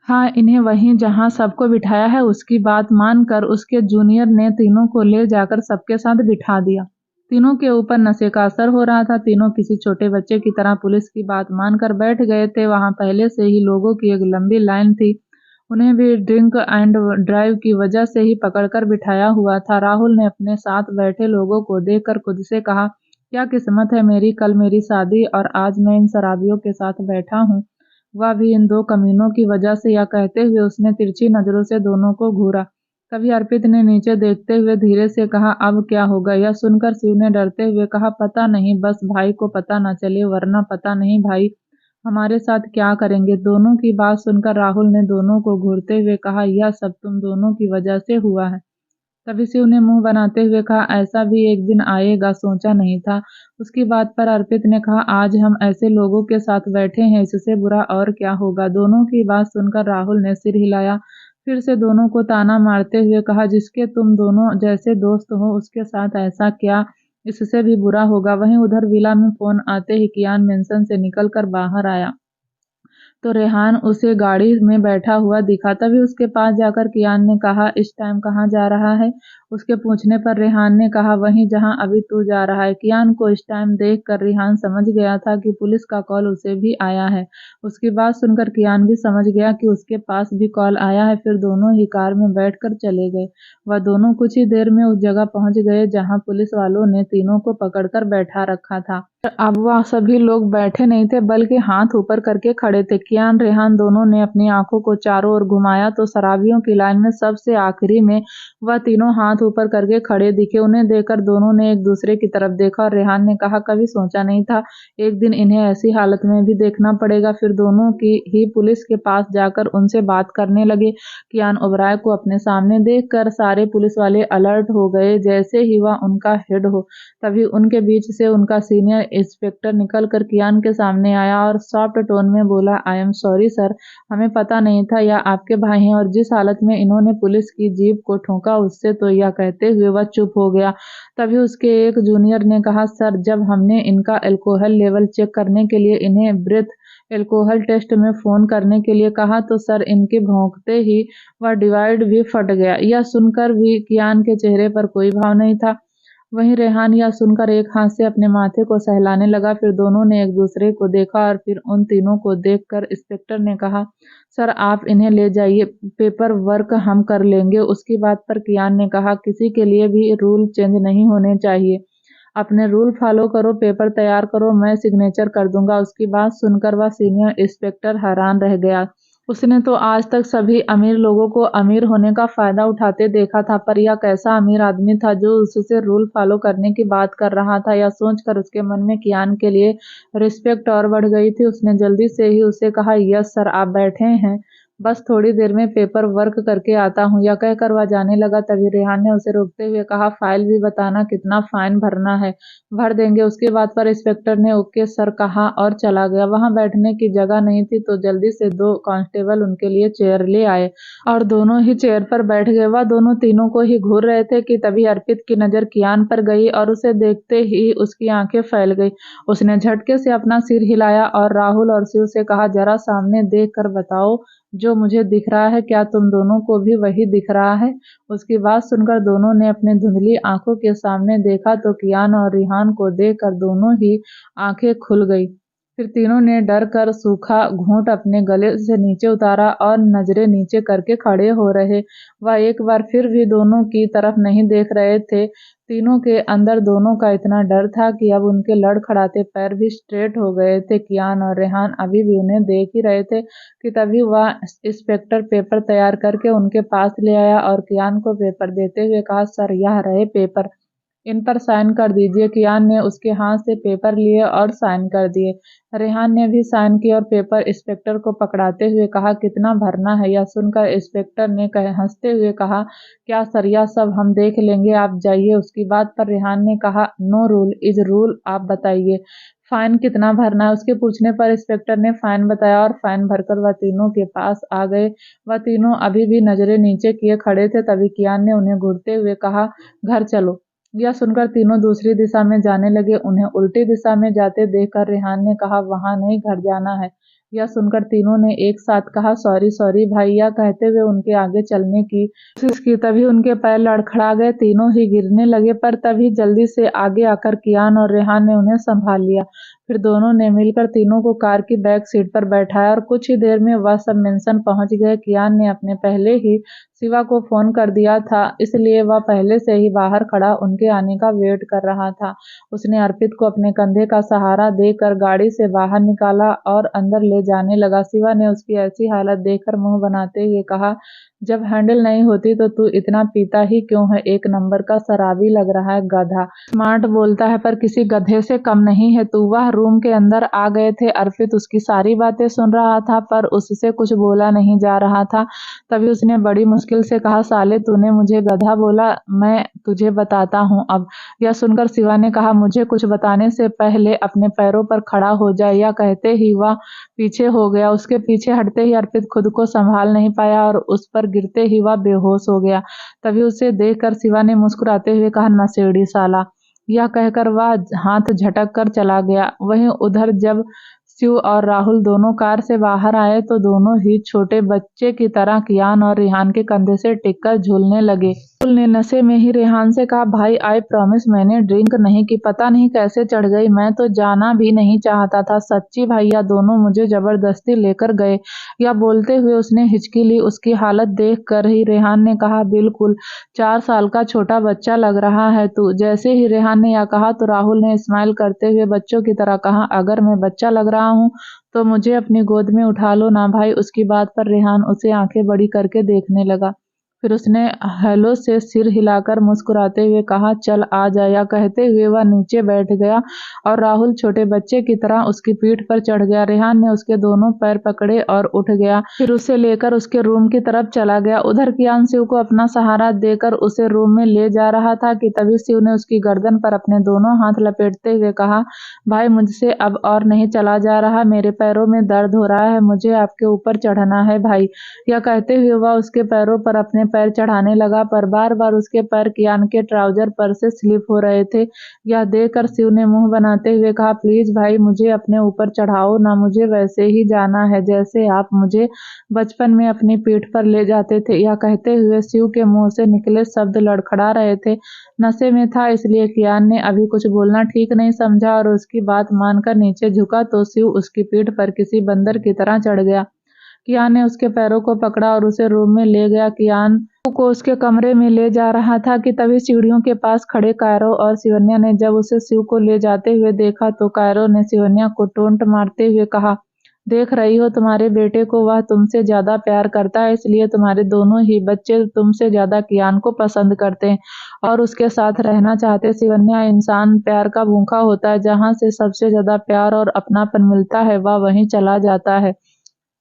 हाँ, इन्हें वहीं जहाँ सबको बिठाया है उसकी बात मानकर उसके जूनियर ने तीनों को ले जाकर सबके साथ बिठा दिया। तीनों के ऊपर नशे का असर हो रहा था। तीनों किसी छोटे बच्चे की तरह पुलिस की बात मानकर बैठ गए थे। वहां पहले से ही लोगों की एक लंबी लाइन थी। उन्हें भी ड्रिंक एंड ड्राइव की वजह से ही पकड़कर बिठाया हुआ था। राहुल ने अपने साथ बैठे लोगों को देखकर खुद से कहा, क्या किस्मत है मेरी, कल मेरी शादी और आज मैं इन शराबियों के साथ बैठा हूँ, वह भी इन दो कमीनों की वजह से। यह कहते हुए उसने तिरछी नजरों से दोनों को घूरा। तभी अर्पित ने नीचे देखते हुए धीरे से कहा, अब क्या होगा? यह सुनकर शिव ने डरते हुए कहा, पता नहीं, बस भाई को पता न चले, वरना पता नहीं भाई हमारे साथ क्या करेंगे। दोनों की बात सुनकर राहुल ने दोनों को घूरते हुए कहा, यह सब तुम दोनों की वजह से हुआ है। तभी शिव ने मुंह बनाते हुए कहा, ऐसा भी एक दिन आएगा, सोचा नहीं था। उसकी बात पर अर्पित ने कहा, आज हम ऐसे लोगों के साथ बैठे हैं, इससे बुरा और क्या होगा। दोनों की बात सुनकर राहुल ने सिर हिलाया। फिर से दोनों को ताना मारते हुए कहा, जिसके तुम दोनों जैसे दोस्त हो उसके साथ ऐसा क्या, इससे भी बुरा होगा। वहीं उधर विला में फोन आते ही कियान मेंशन से निकलकर बाहर आया तो रेहान उसे गाड़ी में बैठा हुआ दिखा। तभी उसके पास जाकर कियान ने कहा, इस टाइम कहाँ जा रहा है? उसके पूछने पर रेहान ने कहा, वहीं जहाँ अभी तू जा रहा है। कियान को इस टाइम देखकर रेहान समझ गया था कि पुलिस का कॉल उसे भी आया है। उसकी बात सुनकर कियान भी समझ गया कि उसके पास भी कॉल आया है। फिर दोनों ही कार में बैठकर चले गए। वह दोनों कुछ ही देर में उस जगह पहुंच गए जहाँ पुलिस वालों ने तीनों को पकड़कर बैठा रखा था। अब वह सभी लोग बैठे नहीं थे, बल्कि हाथ ऊपर करके खड़े थे। कियान रेहान दोनों ने अपनी आंखों को चारों ओर घुमाया तो शराबियों की लाइन में सबसे आखिरी में वह तीनों हाथ ऊपर करके खड़े दिखे। उन्हें देखकर दोनों ने एक दूसरे की तरफ देखा और रेहान ने कहा, कभी सोचा नहीं था एक दिन इन्हें ऐसी हालत में भी देखना पड़ेगा। फिर दोनों की ही पुलिस के पास जाकर उनसे बात करने लगे। कियान ओबराय को अपने सामने देखकर सारे पुलिस वाले अलर्ट हो गए, जैसे ही वह उनका हेड हो। तभी उनके बीच से उनका सीनियर इंस्पेक्टर निकलकर कियान के सामने आया और सॉफ्ट टोन में बोला, आई एम सॉरी सर, हमें पता नहीं था यह आपके भाई हैं, और जिस हालत में इन्होंने पुलिस की जीप को ठोका उससे। तो यह कहते हुए वह चुप हो गया। तभी उसके एक जूनियर ने कहा, सर, जब हमने इनका अल्कोहल लेवल चेक करने के लिए इन्हें ब्रेथ अल्कोहल टेस्ट में फोन करने के लिए कहा तो सर, इनके भौंकते ही वह डिवाइड भी फट गया। यह सुनकर भी कियान के चेहरे पर कोई भाव नहीं था। वहीं रेहान यह सुनकर एक हाथ से अपने माथे को सहलाने लगा। फिर दोनों ने एक दूसरे को देखा और फिर उन तीनों को देखकर इंस्पेक्टर ने कहा, सर आप इन्हें ले जाइए, पेपर वर्क हम कर लेंगे। उसकी बात पर कियान ने कहा, किसी के लिए भी रूल चेंज नहीं होने चाहिए, अपने रूल फॉलो करो, पेपर तैयार करो, मैं सिग्नेचर कर दूंगा। उसकी बात सुनकर वह सीनियर इंस्पेक्टर हैरान रह गया। उसने तो आज तक सभी अमीर लोगों को अमीर होने का फायदा उठाते देखा था, पर यह कैसा अमीर आदमी था जो उससे रूल फॉलो करने की बात कर रहा था। यह सोचकर उसके मन में कियान के लिए रिस्पेक्ट और बढ़ गई थी। उसने जल्दी से ही उसे कहा, यस सर, आप बैठे हैं। बस थोड़ी देर में पेपर वर्क करके आता हूँ। यह कहकर वह जाने लगा। तभी रेहान ने उसे रोकते हुए कहा, फाइल भी बताना, कितना फाइन भरना है? भर देंगे। उसकी बात पर इंस्पेक्टर ने ओके सर कहा और चला गया। वहां बैठने की जगह नहीं थी तो जल्दी से 2 कांस्टेबल उनके लिए चेयर ले आए और दोनों ही चेयर पर बैठ गए। वह दोनों तीनों को ही घूर रहे थे कि तभी अर्पित की नजर कियान पर गई और उसे देखते ही उसकी आंखें फैल गई। उसने झटके से अपना सिर हिलाया और राहुल और शिव से कहा, जरा सामने देख कर बताओ, जो मुझे दिख रहा है क्या तुम दोनों को भी वही दिख रहा है? उसकी बात सुनकर दोनों ने अपने धुंधली आंखों के सामने देखा तो कियान और रिहान को देखकर दोनों ही आंखें खुल गई। फिर तीनों ने डर कर सूखा घूंट अपने गले से नीचे उतारा और नजरें नीचे करके खड़े हो रहे। वह एक बार फिर भी दोनों की तरफ नहीं देख रहे थे। तीनों के अंदर दोनों का इतना डर था कि अब उनके लड़खड़ाते पैर भी स्ट्रेट हो गए थे। कियान और रेहान अभी भी उन्हें देख ही रहे थे कि तभी वह इंस्पेक्टर पेपर तैयार करके उनके पास ले आया और कियान को पेपर देते हुए कहा, सर यह रहे पेपर, इन पर साइन कर दीजिए। कियान ने उसके हाथ से पेपर लिए और साइन कर दिए। रेहान ने भी साइन किए और पेपर इंस्पेक्टर को पकड़ाते हुए कहा, कितना भरना है? यह सुनकर इंस्पेक्टर ने हंसते हुए कहा, क्या सर, यह सब हम देख लेंगे, आप जाइए। उसकी बात पर रेहान ने कहा, नो रूल इज रूल, आप बताइए फाइन कितना भरना है? उसके पूछने पर इंस्पेक्टर ने फाइन बताया और फाइन भरकर वह तीनों के पास आ गए। वह तीनों अभी भी नजरें नीचे किए खड़े थे। तभी कियान ने उन्हें घूरते हुए कहा, घर चलो। यह सुनकर तीनों दूसरी दिशा में जाने लगे। उन्हें उल्टी दिशा में जाते देखकर रेहान ने कहा, वहां नहीं, घर जाना है। यह सुनकर तीनों ने एक साथ कहा, सॉरी सॉरी भाई। यह कहते हुए उनके आगे चलने की कोशिश की। तभी उनके पैर लड़खड़ा गए। तीनों ही गिरने लगे पर तभी जल्दी से आगे आकर कियान और रेहान ने उन्हें संभाल लिया। फिर दोनों ने मिलकर तीनों को कार की बैक सीट पर बैठाया और कुछ ही देर में वह सब मेंशन पहुंच गए। कियान ने अपने पहले ही शिवा को फोन कर दिया था, इसलिए वह पहले से ही बाहर खड़ा उनके आने का वेट कर रहा था। उसने अर्पित को अपने कंधे का सहारा देकर गाड़ी से बाहर निकाला और अंदर ले जाने लगा। शिवा ने उसकी ऐसी हालत देखकर मुंह बनाते हुए कहा, जब हैंडल नहीं होती तो तू इतना पीता ही क्यों है? एक नंबर का शराबी लग रहा है, गधा। स्मार्ट बोलता है पर किसी गधे से कम नहीं है तू। वह रूम के अंदर आ गए थे। अर्पित उसकी सारी बातें सुन रहा था पर उससे कुछ बोला नहीं जा रहा था। तभी उसने बड़ी मुश्किल से कहा, साले तूने मुझे गधा बोला, मैं तुझे बताता हूँ अब। यह सुनकर शिवा ने कहा, मुझे कुछ बताने से पहले अपने पैरों पर खड़ा हो जाए। यह कहते ही वह पीछे हो गया। उसके पीछे हटते ही अर्पित खुद को संभाल नहीं पाया और उस पर गिरते ही वह बेहोश हो गया। तभी उसे देखकर शिवा ने मुस्कुराते हुए कहा, नशेड़ी साला। यह कहकर वह हाथ झटक कर चला गया। वहीं उधर जब शिव और राहुल दोनों कार से बाहर आए तो दोनों ही छोटे बच्चे की तरह कियान और रेहान के कंधे से टिककर झूलने लगे। राहुल ने नशे में ही रेहान से कहा, भाई आई प्रॉमिस मैंने ड्रिंक नहीं की, पता नहीं कैसे चढ़ गई, मैं तो जाना भी नहीं चाहता था, सच्ची भैया दोनों मुझे जबरदस्ती लेकर गए। यह बोलते हुए उसने हिचकी ली। उसकी हालत देख कर ही रेहान ने कहा, बिल्कुल 4 साल का छोटा बच्चा लग रहा है तू। जैसे ही रेहान ने यह कहा तो राहुल ने स्माइल करते हुए बच्चों की तरह कहा, अगर मैं बच्चा लग रहा हूँ तो मुझे अपनी गोद में उठा लो ना भाई। उसकी बात पर रेहान उसे आंखें बड़ी करके देखने लगा। फिर उसने हेलो से सिर हिलाकर मुस्कुराते हुए कहा, चल आ जा। या कहते हुए वह नीचे बैठ गया और राहुल छोटे बच्चे की तरह उसकी पीठ पर चढ़ गया। रेहान ने उसके दोनों पैर पकड़े और उठ गया। फिर उसे लेकर उसके रूम की तरफ चला गया। उधर कियान शिव को अपना सहारा देकर उसे रूम में ले जा रहा था कि तभी शिव ने उसकी गर्दन पर अपने दोनों हाथ लपेटते हुए कहा, भाई मुझसे अब और नहीं चला जा रहा, मेरे पैरों में दर्द हो रहा है, मुझे आपके ऊपर चढ़ना है भाई। यह कहते हुए वह उसके पैरों पर अपने पैर चढ़ाने लगा पर बार बार उसके पैर कियान के ट्राउजर पर से स्लिप हो रहे थे। यह देखकर शिव ने मुंह बनाते हुए कहा, प्लीज भाई मुझे अपने ऊपर चढ़ाओ ना, मुझे वैसे ही जाना है जैसे आप मुझे बचपन में अपनी पीठ पर ले जाते थे। यह कहते हुए शिव के मुंह से निकले शब्द लड़खड़ा रहे थे। नशे में था इसलिए कियान ने अभी कुछ बोलना ठीक नहीं समझा और उसकी बात मानकर नीचे झुका तो शिव उसकी पीठ पर किसी बंदर की तरह चढ़ गया। कियान ने उसके पैरों को पकड़ा और उसे रूम में ले गया। कियान को उसके कमरे में ले जा रहा था कि तभी सीढ़ियों के पास खड़े कायरो और शिवन्या ने जब उसे शिव को ले जाते हुए देखा तो कायरो ने शिवन्या को टोंट मारते हुए कहा, देख रही हो तुम्हारे बेटे को, वह तुमसे ज्यादा प्यार करता है इसलिए तुम्हारे दोनों ही बच्चे तुमसे ज्यादा कियान को पसंद करते हैं और उसके साथ रहना चाहते। शिवन्या, इंसान प्यार का भूखा होता है, जहाँ से सबसे ज्यादा प्यार और अपनापन मिलता है वह वहीं चला जाता है।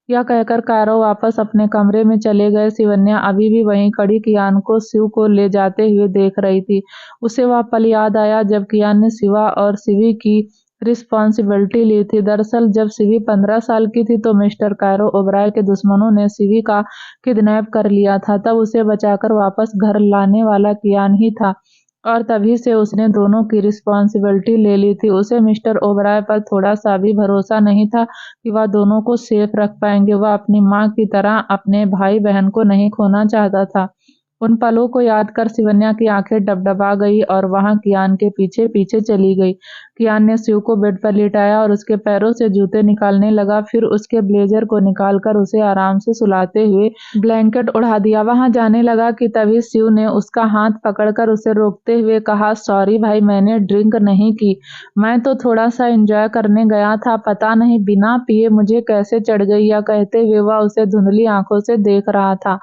यह कहकर कायरो वापस अपने कमरे में चले गए। शिवन्या अभी भी वहीं खड़ी कियान को शिव को ले जाते हुए देख रही थी। उसे वह पल याद आया जब कियान ने शिवा और शिवी की रिस्पॉन्सिबिलिटी ली थी। दरअसल जब शिवी 15 साल की थी तो मिस्टर कायरो ओबराय के दुश्मनों ने शिवी का किडनैप कर लिया था। तब उसे बचाकर वापस घर लाने वाला कियान ही था और तभी से उसने दोनों की रिस्पॉन्सिबिलिटी ले ली थी। उसे मिस्टर ओबराय पर थोड़ा सा भी भरोसा नहीं था कि वह दोनों को सेफ रख पाएंगे। वह अपनी माँ की तरह अपने भाई बहन को नहीं खोना चाहता था। उन पलों को याद कर शिवन्या की आंखें डबडबा गई और वहां कियान के पीछे पीछे चली गई। कियान ने शिव को बेड पर लिटाया और उसके पैरों से जूते निकालने लगा। फिर उसके ब्लेजर को निकालकर उसे आराम से सुलाते हुए ब्लैंकेट उड़ा दिया। वहां जाने लगा कि तभी शिव ने उसका हाथ पकड़कर उसे रोकते हुए कहा, सॉरी भाई, मैंने ड्रिंक नहीं की, मैं तो थोड़ा सा एंजॉय करने गया था, पता नहीं बिना पिए मुझे कैसे चढ़ गई। यह कहते हुए वह उसे धुंधली आंखों से देख रहा था।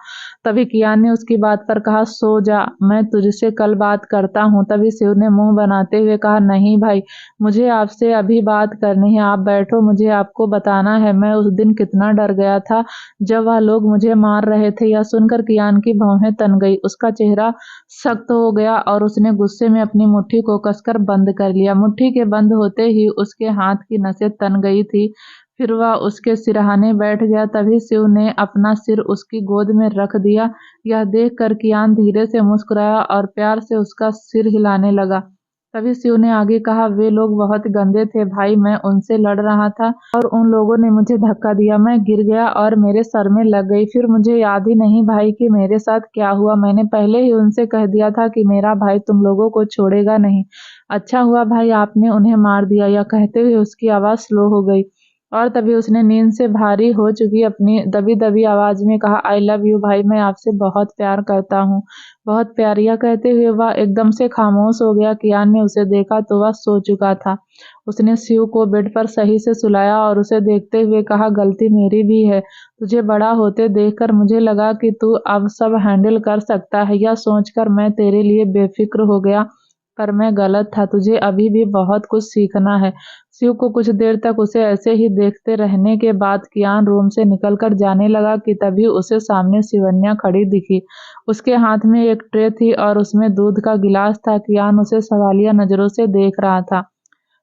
तभी कियान ने उसकी बात पर कहा, सो जा, मैं तुझसे कल बात करता हूँ। तभी शिव ने मुंह बनाते हुए कहा, नहीं भाई, मुझे आपसे अभी बात करनी है, आप बैठो, मुझे आपको बताना है मैं उस दिन कितना डर गया था जब वह लोग मुझे मार रहे थे। यह सुनकर कियान की भौहें तन गई, उसका चेहरा सख्त हो गया और उसने गुस्से में अपनी मुट्ठी को कसकर बंद कर लिया। मुट्ठी के बंद होते ही उसके हाथ की नसें तन गई थी। फिर वह उसके सिरहाने बैठ गया। तभी शिव ने अपना सिर उसकी गोद में रख दिया। यह देखकर कियान धीरे से मुस्कुराया और प्यार से उसका सिर हिलाने लगा। तभी शिव ने आगे कहा, वे लोग बहुत गंदे थे भाई, मैं उनसे लड़ रहा था और उन लोगों ने मुझे धक्का दिया, मैं गिर गया और मेरे सर में लग गई। फिर मुझे याद ही नहीं भाई कि मेरे साथ क्या हुआ। मैंने पहले ही उनसे कह दिया था कि मेरा भाई तुम लोगों को छोड़ेगा नहीं। अच्छा हुआ भाई आपने उन्हें मार दिया। यह कहते हुए उसकी आवाज़ स्लो हो गई और तभी उसने नींद से भारी हो चुकी अपनी दबी दबी आवाज में कहा, आई लव यू भाई, मैं आपसे बहुत प्यार करता हूँ, बहुत प्यार। यह कहते हुए वह एकदम से खामोश हो गया। कियान ने उसे देखा तो वह सो चुका था। उसने शिव को बेड पर सही से सुलाया और उसे देखते हुए कहा, गलती मेरी भी है, तुझे बड़ा होते देखकर मुझे लगा कि तू अब सब हैंडल कर सकता है। यह सोचकर मैं तेरे लिए बेफिक्र हो गया, पर मैं गलत था, तुझे अभी भी बहुत कुछ सीखना है। शिव को कुछ देर तक उसे ऐसे ही देखते रहने के बाद कियान रूम से निकलकर जाने लगा कि तभी उसे सामने शिवन्या खड़ी दिखी। उसके हाथ में एक ट्रे थी और उसमें दूध का गिलास था। कियान उसे सवालिया नजरों से देख रहा था।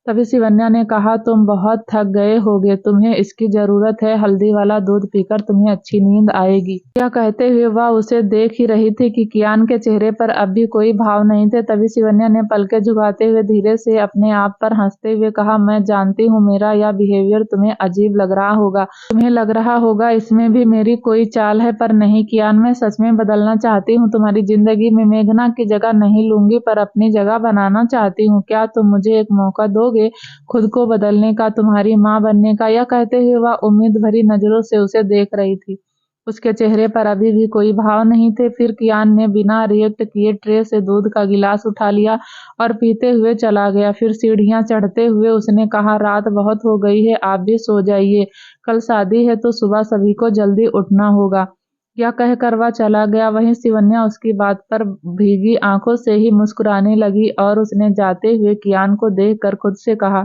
तभी शिवन्या ने कहा, तुम बहुत थक गए होगे, तुम्हें इसकी जरूरत है, हल्दी वाला दूध पीकर तुम्हें अच्छी नींद आएगी। यह कहते हुए वह उसे देख ही रही थी कि कियान के चेहरे पर अब भी कोई भाव नहीं थे। तभी शिवन्या ने पलके झुकाते हुए धीरे से अपने आप पर हंसते हुए कहा, मैं जानती हूँ मेरा यह बिहेवियर तुम्हें अजीब लग रहा होगा, तुम्हें लग रहा होगा इसमें भी मेरी कोई चाल है, पर नहीं कियान, मैं सच में बदलना चाहती हूँ। तुम्हारी जिंदगी में मेघना की जगह नहीं लूंगी, पर अपनी जगह बनाना चाहती हूँ। क्या तुम मुझे एक मौका दोगे खुद को बदलने का, तुम्हारी माँ बनने का? यह कहते हुए वह उम्मीद भरी नजरों से उसे देख रही थी। उसके चेहरे पर अभी भी कोई भाव नहीं थे। फिर कियान ने बिना रिएक्ट किए ट्रे से दूध का गिलास उठा लिया और पीते हुए चला गया। फिर सीढ़ियां चढ़ते हुए उसने कहा, रात बहुत हो गई है, आप भी सो जाइए, कल शादी है तो सुबह सभी को जल्दी उठना होगा। यह कहकर वह चला गया। वहीं शिवन्या उसकी बात पर भीगी आंखों से ही मुस्कुराने लगी और उसने जाते हुए कियान को देखकर खुद से कहा,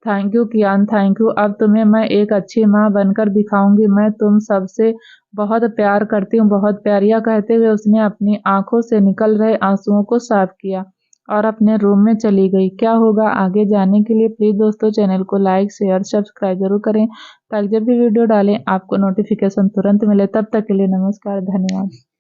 thank you Kiaan, thank you, अब तुम्हें मैं एक अच्छी माँ बनकर दिखाऊंगी, मैं तुम सबसे बहुत प्यार करती हूँ, बहुत प्यार। यह कहते हुए उसने अपनी आंखों से निकल रहे आंसुओं को साफ किया और अपने रूम में चली गई। क्या होगा आगे जानने के लिए प्लीज दोस्तों चैनल को लाइक शेयर सब्सक्राइब जरूर करें, ताकि जब भी वीडियो डालें आपको नोटिफिकेशन तुरंत मिले। तब तक के लिए नमस्कार, धन्यवाद।